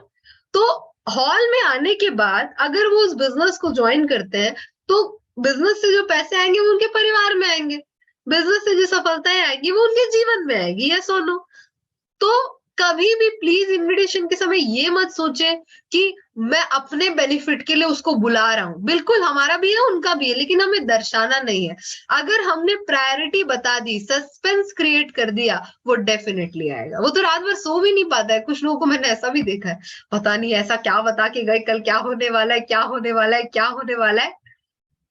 तो हॉल में आने के बाद अगर वो उस बिजनेस को ज्वाइन करते हैं, तो बिजनेस से जो पैसे आएंगे वो उनके परिवार में आएंगे, बिजनेस से जो सफलताएं आएंगी वो उनके जीवन में आएगी, यस और नो। तो कभी भी प्लीज इनविटेशन के समय ये मत सोचे कि मैं अपने बेनिफिट के लिए उसको बुला रहा हूं। बिल्कुल हमारा भी है उनका भी है, लेकिन हमें दर्शाना नहीं है। अगर हमने प्रायोरिटी बता दी, सस्पेंस क्रिएट कर दिया, वो डेफिनेटली आएगा। वो तो रात भर सो भी नहीं पाता है। कुछ लोगों को मैंने ऐसा भी देखा है, पता नहीं ऐसा क्या बता के गए, कल क्या होने वाला है, क्या होने वाला है, क्या होने वाला है,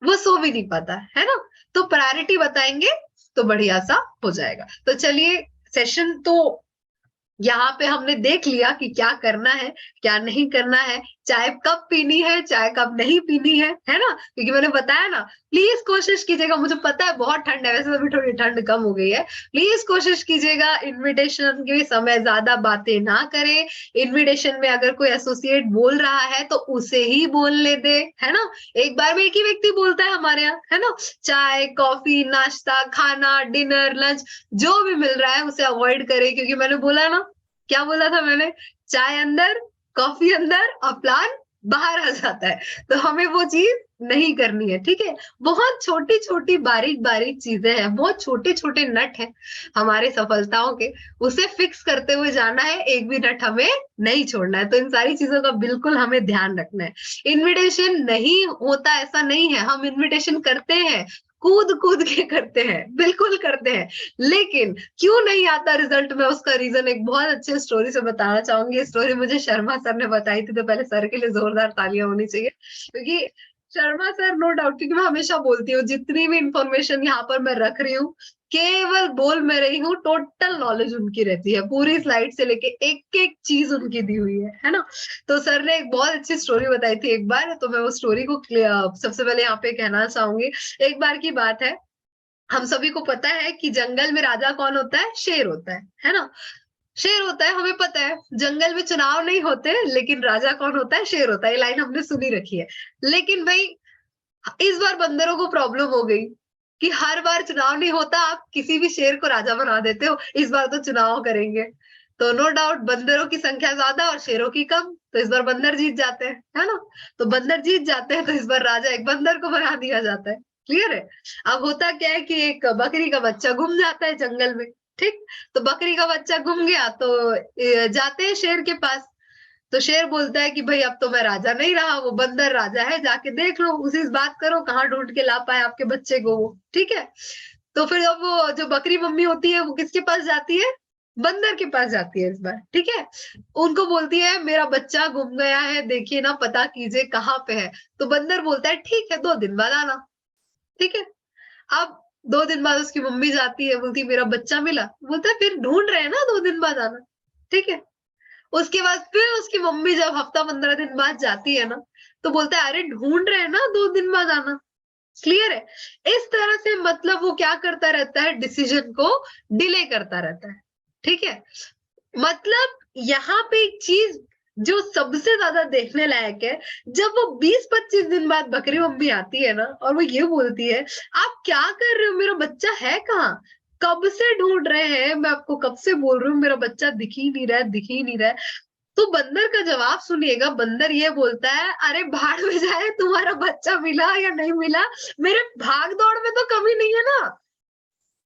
वो सो भी नहीं पाता है ना। तो प्रायोरिटी बताएंगे तो बढ़िया सा हो जाएगा। तो चलिए, सेशन तो यहाँ पे हमने देख लिया कि क्या करना है क्या नहीं करना है, चाय कब पीनी है, चाय कब नहीं पीनी है ना, क्योंकि मैंने बताया ना, प्लीज कोशिश कीजिएगा, मुझे पता है बहुत ठंड है, वैसे अभी थोड़ी ठंड कम हो गई है, प्लीज कोशिश कीजिएगा इनविटेशन के समय ज्यादा बातें ना करें। इनविटेशन में अगर कोई एसोसिएट बोल रहा है तो उसे ही बोलने दे, है ना। एक बार में एक ही व्यक्ति बोलता है हमारे यहाँ, है ना। चाय, कॉफी, नाश्ता, खाना, डिनर, लंच जो भी मिल रहा है उसे अवॉइड करें, क्योंकि मैंने बोला ना, क्या बोला था मैंने, चाय अंदर, कॉफी अंदर और प्लान बाहर आ जाता है, तो हमें वो चीज नहीं करनी है, ठीक है। बहुत छोटी छोटी बारीक बारीक चीजें हैं, बहुत छोटे छोटे नट हैं हमारे सफलताओं के, उसे फिक्स करते हुए जाना है, एक भी नट हमें नहीं छोड़ना है। तो इन सारी चीजों का बिल्कुल हमें ध्यान रखना है। इनविटेशन नहीं होता ऐसा नहीं है, हम इनविटेशन करते हैं, कूद कूद के करते हैं, बिल्कुल करते हैं, लेकिन क्यों नहीं आता रिजल्ट में, उसका रीजन एक बहुत अच्छे स्टोरी से बताना चाहूंगी। ये स्टोरी मुझे शर्मा सर ने बताई थी, तो पहले सर के लिए जोरदार तालियां होनी चाहिए, क्योंकि शर्मा सर नो डाउट, क्योंकि मैं हमेशा बोलती हूँ जितनी भी इंफॉर्मेशन यहाँ पर मैं रख रही हूँ, केवल बोल मैं रही हूँ, टोटल नॉलेज उनकी रहती है, पूरी स्लाइड से लेके एक एक चीज उनकी दी हुई है ना। तो सर ने एक बहुत अच्छी स्टोरी बताई थी एक बार, तो मैं वो स्टोरी को सबसे पहले यहाँ पे कहना चाहूंगी। एक बार की बात है, हम सभी को पता है कि जंगल में राजा कौन होता है, शेर होता है ना। शेर होता है, हमें पता है जंगल में चुनाव नहीं होते, लेकिन राजा कौन होता है, शेर होता है, ये लाइन हमने सुनी रखी है। लेकिन भाई इस बार बंदरों को प्रॉब्लम हो गई कि हर बार चुनाव नहीं होता, आप किसी भी शेर को राजा बना देते हो, इस बार तो चुनाव करेंगे। तो नो डाउट बंदरों की संख्या ज्यादा और शेरों की कम, तो इस बार बंदर जीत जाते हैं, है ना। तो बंदर जीत जाते हैं, तो इस बार राजा एक बंदर को बना दिया जाता है। क्लियर है। अब होता क्या है कि एक बकरी का बच्चा गुम जाता है जंगल में, ठीक। तो बकरी का बच्चा गुम गया, तो जाते हैं शेर के पास। तो शेर बोलता है कि भाई अब तो मैं राजा नहीं रहा, वो बंदर राजा है, जाके देख लो, उसी से बात करो, कहाँ ढूंढ के ला पाए आपके बच्चे को वो, ठीक है। तो फिर अब वो जो बकरी मम्मी होती है वो किसके पास जाती है, बंदर के पास जाती है इस बार, ठीक है। उनको बोलती है मेरा बच्चा गुम गया है, देखिए ना, पता कीजिए कहाँ पे है। तो बंदर बोलता है ठीक है, 2 दिन बाद आना, ठीक है। अब 2 दिन बाद उसकी मम्मी जाती है, बोलती है मेरा बच्चा मिला, बोलता है फिर ढूंढ रहे हैं ना, 2 दिन बाद आना, ठीक है। उसके बाद फिर उसकी मम्मी जब हफ्ता 15 दिन बाद जाती है ना, तो बोलता है अरे ढूंढ रहे हैं ना, 2 दिन बाद आना। क्लियर है। इस तरह से मतलब वो क्या करता रहता है, डिसीजन को डिले करता रहता है, ठीक है। मतलब यहाँ पे एक चीज जो सबसे ज्यादा देखने लायक है, जब वो 20-25 दिन बाद बकरी मम्मी आती है ना, और वो ये बोलती है आप क्या कर रहे हो, मेरा बच्चा है कहाँ, कब से ढूंढ रहे हैं, मैं आपको कब से बोल रही हूँ, मेरा बच्चा दिख ही नहीं रहा है, दिख ही नहीं रहा है। तो बंदर का जवाब सुनिएगा, बंदर ये बोलता है अरे भाड़ में जाए, तुम्हारा बच्चा मिला या नहीं मिला, मेरे भाग दौड़ में तो कमी नहीं है ना।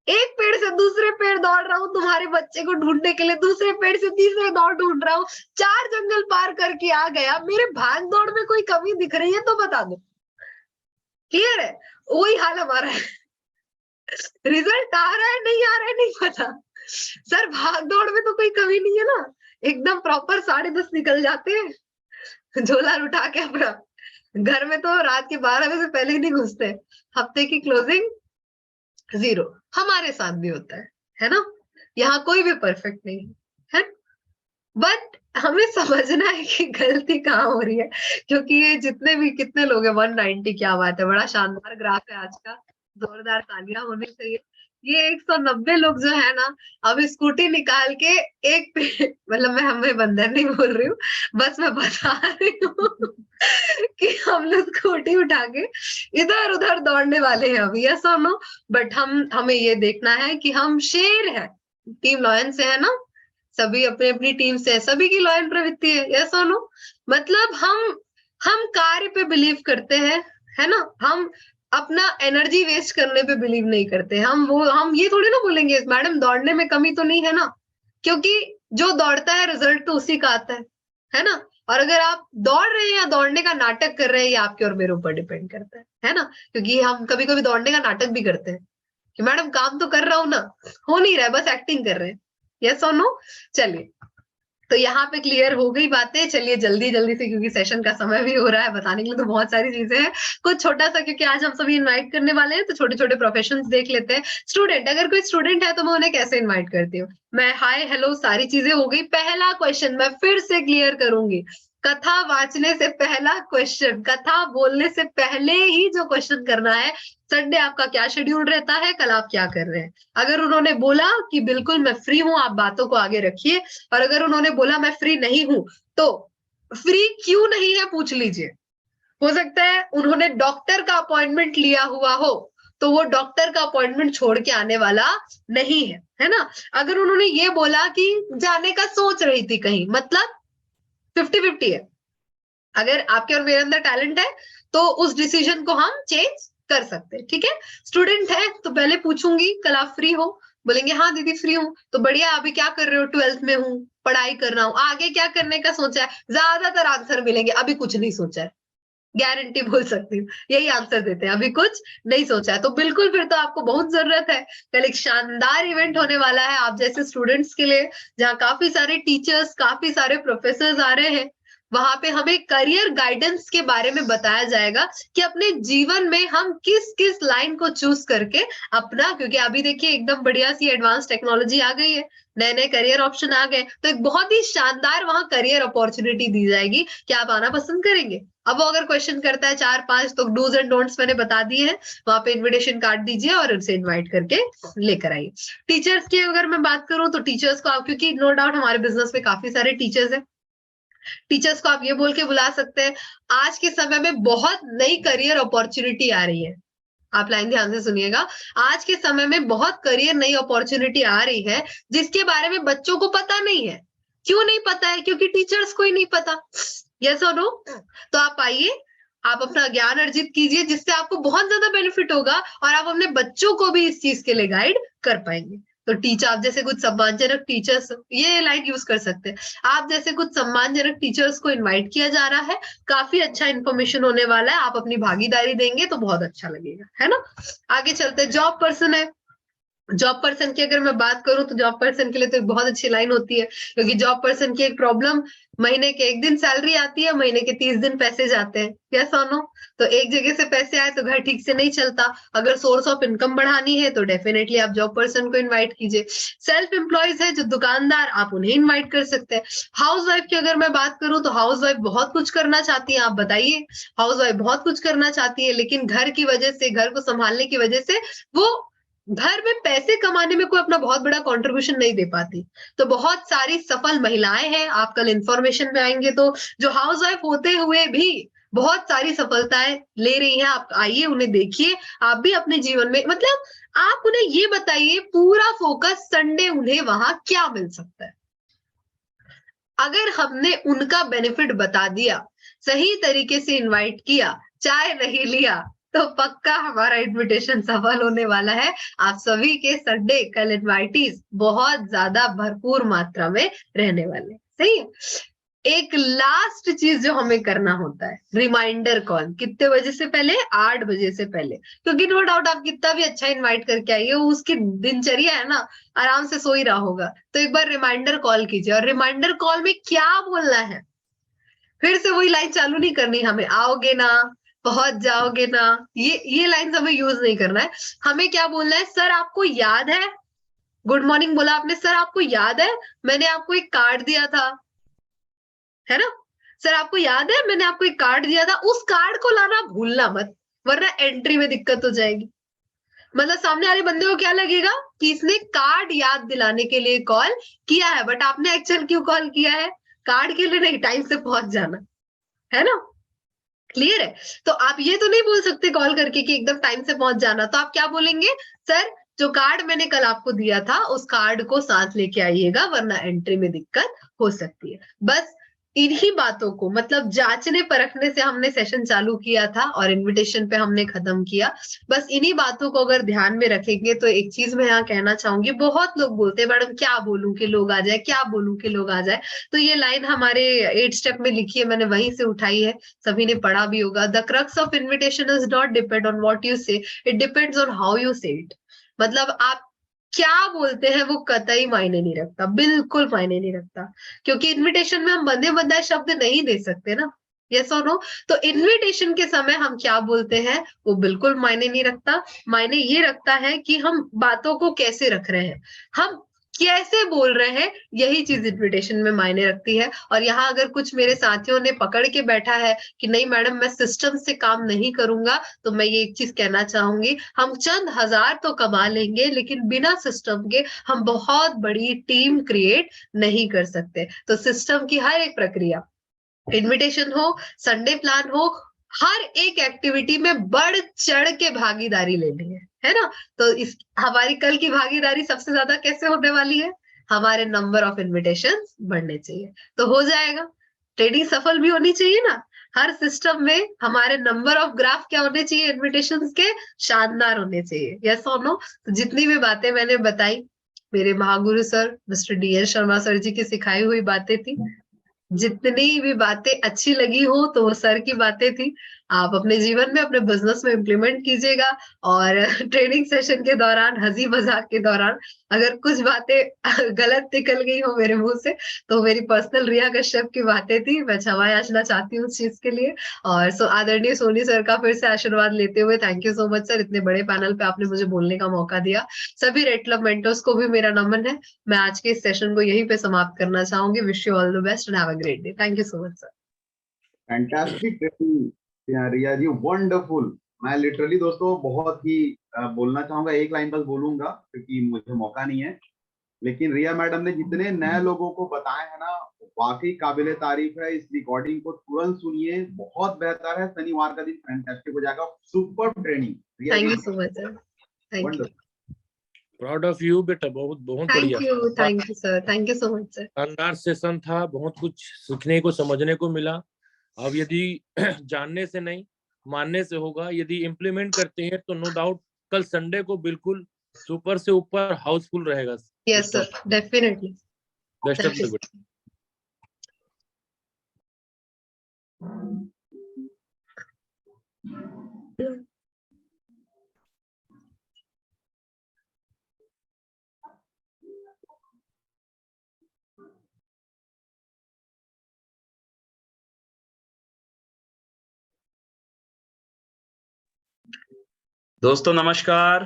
एक पेड़ से दूसरे पेड़ दौड़ रहा हूँ तुम्हारे बच्चे को ढूंढने के लिए, दूसरे पेड़ से तीसरे दौड़ ढूंढ रहा हूँ, 4 जंगल पार करके आ गया, मेरे भाग दौड़ में कोई कमी दिख रही है तो बता दो। क्लियर है। वही हाल हमारा है, रिजल्ट आ रहा है नहीं आ रहा है नहीं पता, सर भाग दौड़ में तो कोई कमी नहीं है ना, एकदम प्रॉपर 10:30 निकल जाते हैं झोला उठा के अपना, घर में तो रात के 12 बजे से पहले ही नहीं घुसते, हफ्ते की क्लोजिंग 0। हमारे साथ भी होता है ना। यहाँ कोई भी परफेक्ट नहीं है, बट हमें समझना है कि गलती कहाँ हो रही है, क्योंकि ये जितने भी कितने लोग हैं 190, क्या बात है, बड़ा शानदार ग्राफ है आज का, जोरदार तालियां होनी चाहिए। ये 190 लोग जो है ना, अब स्कूटी निकाल के एक पे मतलब मैं हमें बंदर नहीं बोल रही हूँ, बस मैं बता रही हूँ कि हम लोग स्कूटी उठा के इधर उधर दौड़ने वाले हैं अभी, यस और नो। बट हमें ये देखना है कि हम शेर है, टीम लॉयन से है ना, सभी अपनी अपनी टीम से, सभी की लॉयल प्रवृत्ति है, यस और नो। मतलब हम कार्य पे बिलीव करते हैं, है ना। हम अपना एनर्जी वेस्ट करने पे बिलीव नहीं करते। हम ये थोड़ी ना बोलेंगे मैडम दौड़ने में कमी तो नहीं है ना, क्योंकि जो दौड़ता है रिजल्ट तो उसी का आता है ना। और अगर आप दौड़ रहे हैं या दौड़ने का नाटक कर रहे हैं, ये आपके और मेरे ऊपर डिपेंड करता है ना। क्योंकि हम कभी कभी दौड़ने का नाटक भी करते हैं कि मैडम काम तो कर रहा हूं ना, हो नहीं रहा है, बस एक्टिंग कर रहे हैं, यस और नो। चलिए, तो यहाँ पे क्लियर हो गई बातें। चलिए जल्दी जल्दी से, क्योंकि सेशन का समय भी हो रहा है, बताने के लिए तो बहुत सारी चीजें हैं, कुछ छोटा सा, क्योंकि आज हम सभी इनवाइट करने वाले हैं, तो छोटे छोटे प्रोफेशंस देख लेते हैं। स्टूडेंट, अगर कोई स्टूडेंट है तो मैं उन्हें कैसे इन्वाइट करती हूँ, मैं हाय हेलो सारी चीजें हो गई। पहला क्वेश्चन मैं फिर से क्लियर करूंगी, कथा वाचने से पहला क्वेश्चन, कथा बोलने से पहले ही जो क्वेश्चन करना है, संडे आपका क्या शेड्यूल रहता है, कल आप क्या कर रहे हैं। अगर उन्होंने बोला कि बिल्कुल मैं फ्री हूं, आप बातों को आगे रखिए। और अगर उन्होंने बोला मैं फ्री नहीं हूं, तो फ्री क्यों नहीं है पूछ लीजिए। हो सकता है उन्होंने डॉक्टर का अपॉइंटमेंट लिया हुआ हो, तो वो डॉक्टर का अपॉइंटमेंट छोड़ के आने वाला नहीं है ना। अगर उन्होंने ये बोला कि जाने का सोच रही थी कहीं, मतलब 50-50 है। अगर आपके और मेरे अंदर टैलेंट है तो उस डिसीजन को हम चेंज कर सकते हैं, ठीक है। स्टूडेंट है तो पहले पूछूंगी कल आप फ्री हो, बोलेंगे हाँ दीदी फ्री हूँ, तो बढ़िया, अभी क्या कर रहे हो, 12th में हूँ, पढ़ाई कर रहा हूँ, आगे क्या करने का सोचा है, ज्यादातर आंसर मिलेंगे अभी कुछ नहीं सोचा है, गारंटी बोल सकती हूँ, यही आंसर देते हैं, अभी कुछ नहीं सोचा है। तो बिल्कुल फिर तो आपको बहुत जरूरत है। कल एक शानदार इवेंट होने वाला है आप जैसे स्टूडेंट्स के लिए, जहाँ काफी सारे टीचर्स, काफी सारे प्रोफेसर्स आ रहे हैं। वहां पे हमें करियर गाइडेंस के बारे में बताया जाएगा कि अपने जीवन में हम किस किस लाइन को चूज करके अपना, क्योंकि अभी देखिए एकदम बढ़िया सी एडवांस टेक्नोलॉजी आ गई है, नए नए करियर ऑप्शन आ गए, तो एक बहुत ही शानदार वहां करियर अपॉर्चुनिटी दी जाएगी कि आप आना पसंद करेंगे। अब वो अगर क्वेश्चन करता है 4-5, तो डूज एंड डोंट्स मैंने बता दिए हैं, वहां पे इन्विटेशन कार्ड दीजिए और उनसे इन्वाइट करके लेकर आइए। टीचर्स की अगर मैं बात करूं तो टीचर्स को आप, क्योंकि नो डाउट हमारे बिजनेस में काफी सारे टीचर्स हैं, टीचर्स को आप ये बोल के बुला सकते हैं, आज के समय में बहुत नई करियर अपॉर्चुनिटी आ रही है। आप लाइन ध्यान से सुनिएगा, आज के समय में बहुत करियर नई अपॉर्चुनिटी आ रही है जिसके बारे में बच्चों को पता नहीं है। क्यों नहीं पता है? क्योंकि टीचर्स को ही नहीं पता। यस और नो? तो आप आइए, आप अपना ज्ञान अर्जित कीजिए, जिससे आपको बहुत ज्यादा बेनिफिट होगा और आप अपने बच्चों को भी इस चीज के लिए गाइड कर पाएंगे। तो टीचर, आप जैसे कुछ सम्मानजनक टीचर्स, ये लाइन यूज कर सकते हैं, आप जैसे कुछ सम्मानजनक टीचर्स को इनवाइट किया जा रहा है, काफी अच्छा इन्फॉर्मेशन होने वाला है, आप अपनी भागीदारी देंगे तो बहुत अच्छा लगेगा, है ना। आगे चलते हैं, जॉब पर्सन है, जॉब पर्सन की अगर मैं बात करूं तो जॉब पर्सन के लिए तो एक बहुत अच्छी लाइन होती है, क्योंकि जॉब पर्सन की एक प्रॉब्लम, महीने के 1 दिन सैलरी आती है, महीने के 30 दिन पैसे जाते हैं, यस और नो। तो एक जगह से पैसे आए तो घर ठीक से नहीं चलता, अगर सोर्स ऑफ इनकम बढ़ानी है तो डेफिनेटली आप जॉब पर्सन को इन्वाइट कीजिए। सेल्फ एम्प्लॉयज है जो दुकानदार, आप उन्हें इन्वाइट कर सकते हैं। हाउस वाइफ की अगर मैं बात करूं तो हाउस वाइफ बहुत कुछ करना चाहती है, आप बताइए। हाउस वाइफ बहुत कुछ करना चाहती है, लेकिन घर की वजह से, घर को संभालने की वजह से वो घर में पैसे कमाने में कोई अपना बहुत बड़ा कंट्रीब्यूशन नहीं दे पाती। तो बहुत सारी सफल महिलाएं हैं, आप कल इंफॉर्मेशन में आएंगे तो, जो हाउस वाइफ होते हुए भी बहुत सारी सफलताएं ले रही हैं। आप आइए, उन्हें देखिए, आप भी अपने जीवन में, मतलब आप उन्हें ये बताइए, पूरा फोकस संडे उन्हें वहां क्या मिल सकता है। अगर हमने उनका बेनिफिट बता दिया, सही तरीके से इनवाइट किया, चाय नहीं लिया, तो पक्का हमारा इनविटेशन सफल होने वाला है। आप सभी के संडे कल इनवाइटीज बहुत ज्यादा भरपूर मात्रा में रहने वाले, सही है। एक लास्ट चीज जो हमें करना होता है, रिमाइंडर कॉल। कितने बजे से पहले? 8 बजे से पहले, क्योंकि नो डाउट आप कितना भी अच्छा इनवाइट करके आइए, उसकी दिनचर्या है ना, आराम से सो ही रहा होगा, तो एक बार रिमाइंडर कॉल कीजिए। और रिमाइंडर कॉल में क्या बोलना है, फिर से वही लाइन चालू नहीं करनी हमें, आओगे ना, पहुंच जाओगे ना, ये लाइन हमें यूज नहीं करना है। हमें क्या बोलना है, सर आपको याद है, गुड मॉर्निंग बोला आपने, सर आपको याद है मैंने आपको एक कार्ड दिया था, है ना, सर आपको याद है मैंने आपको एक कार्ड दिया था, उस कार्ड को लाना भूलना मत, वरना एंट्री में दिक्कत हो जाएगी। मतलब सामने वाले बंदे को क्या लगेगा कि इसने कार्ड याद दिलाने के लिए कॉल किया है, बट आपने एक्चुअल क्यों कॉल किया है? कार्ड के लिए नहीं, टाइम से पहुंच जाना, है ना। क्लियर है? तो आप ये तो नहीं बोल सकते कॉल करके कि एकदम टाइम से पहुंच जाना, तो आप क्या बोलेंगे, सर जो कार्ड मैंने कल आपको दिया था उस कार्ड को साथ लेके आइएगा, वरना एंट्री में दिक्कत हो सकती है। बस इन्हीं बातों को, मतलब जांचने परखने से हमने सेशन चालू किया था और इनविटेशन पे हमने खत्म किया। बस इन्हीं बातों को अगर ध्यान में रखेंगे तो एक चीज मैं यहाँ कहना चाहूंगी, बहुत लोग बोलते हैं मैडम क्या बोलूं कि लोग आ जाए, क्या बोलूं कि लोग आ जाए। तो ये लाइन हमारे 8 स्टेप में लिखी है, मैंने वहीं से उठाई है, सभी ने पढ़ा भी होगा। The crux of invitation is not depend on what you say, it depends on how you say it. मतलब आप क्या बोलते हैं वो कतई मायने नहीं रखता, बिल्कुल मायने नहीं रखता, क्योंकि इनविटेशन में हम बंधे बंधाए शब्द नहीं दे सकते ना, यस और नो। तो इनविटेशन के समय हम क्या बोलते हैं वो बिल्कुल मायने नहीं रखता, मायने ये रखता है कि हम बातों को कैसे रख रहे हैं, हम कैसे बोल रहे हैं, यही चीज इन्विटेशन में मायने रखती है। और यहाँ अगर कुछ मेरे साथियों ने पकड़ के बैठा है कि नहीं मैडम मैं सिस्टम से काम नहीं करूंगा, तो मैं ये एक चीज कहना चाहूंगी, हम चंद हजार तो कमा लेंगे लेकिन बिना सिस्टम के हम बहुत बड़ी टीम क्रिएट नहीं कर सकते। तो सिस्टम की हर एक प्रक्रिया, इन्विटेशन हो, संडे प्लान हो, हर एक एक्टिविटी में बढ़ चढ़ के भागीदारी लेनी है ना। तो इस हमारी कल की भागीदारी सबसे ज्यादा कैसे होने वाली है, हमारे नंबर ऑफ इन्विटेशन बढ़ने चाहिए तो हो जाएगा। ट्रेडिंग सफल भी होनी चाहिए ना, हर सिस्टम में हमारे नंबर ऑफ ग्राफ क्या होने चाहिए, इन्विटेशंस के शानदार होने चाहिए। यस और नो। तो जितनी भी बातें मैंने बताई, मेरे महागुरु sir mister D Sharma sir ji की सिखाई हुई बातें थी। जितनी भी बातें अच्छी लगी हो तो वो सर की बातें थी, आप अपने जीवन में अपने बिजनेस में इम्प्लीमेंट कीजिएगा। और ट्रेनिंग सेशन के दौरान, हंसी मजाक के दौरान अगर कुछ बातें गलत निकल गई हो मेरे मुंह से, तो मेरी पर्सनल रिया कश्यप की बातें थी, मैं क्षमा याचना चाहती हूँ उस चीज के लिए। और आदरणीय सोनी सर का फिर से आशीर्वाद लेते हुए thank you so much sir, इतने बड़े पैनल पे आपने मुझे बोलने का मौका दिया। सभी रेड क्लब मेंटर्स को भी मेरा नमन है। मैं आज के इस सेशन को यहीं पे समाप्त करना चाहूंगी। Wish you all the best and have a great day. Thank you so much sir. Fantastic Riya ji, wonderful. मैं लिटरली दोस्तों बहुत ही बोलना चाहूंगा, एक लाइन बस बोलूंगा क्योंकि मुझे मौका नहीं है, लेकिन रिया मैडम ने जितने नए लोगों को बताए हैं ना, वाकई काबिले तारीफ है। इस रिकॉर्डिंग को तुरंत सुनिए, बहुत बेहतर है। शनिवार का दिन फैंटास्टिक हो जाएगा, super training. Thank you so much sir, thank you. Proud of you बेटा, बहुत बहुत बढ़िया। Thank you sir, thank you so much sir. शानदार सेशन था, बहुत कुछ सीखने को समझने को मिला। अब यदि जानने से नहीं मानने से होगा, यदि इम्प्लीमेंट करते हैं तो नो डाउट कल संडे को बिल्कुल सुपर से ऊपर हाउसफुल रहेगा। Yes sir, definitely. Best of the good. दोस्तों नमस्कार।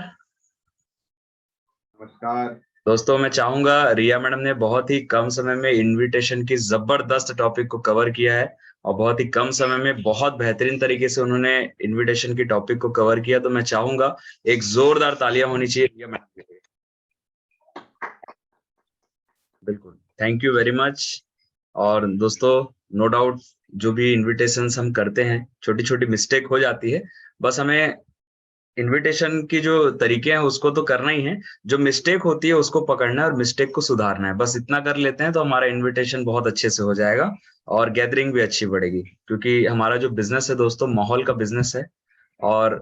नमस्कार दोस्तों, मैं चाहूंगा, रिया मैडम ने बहुत ही कम समय में इनविटेशन की जबरदस्त टॉपिक को कवर किया है और बहुत ही कम समय में बहुत बेहतरीन तरीके से उन्होंने इनविटेशन की टॉपिक को कवर किया। तो मैं चाहूंगा एक जोरदार तालियां होनी चाहिए रिया मैडम के लिए। बिल्कुल, थैंक यू वेरी मच। और दोस्तों, नो डाउट जो भी इनविटेशंस हम करते हैं, छोटी छोटी मिस्टेक हो जाती है, बस हमें इनविटेशन की जो तरीके हैं उसको तो करना ही है, जो मिस्टेक होती है उसको पकड़ना है और मिस्टेक को सुधारना है। बस इतना कर लेते हैं तो हमारा इनविटेशन बहुत अच्छे से हो जाएगा और गैदरिंग भी अच्छी बढ़ेगी। क्योंकि हमारा जो बिजनेस है दोस्तों, माहौल का बिजनेस है और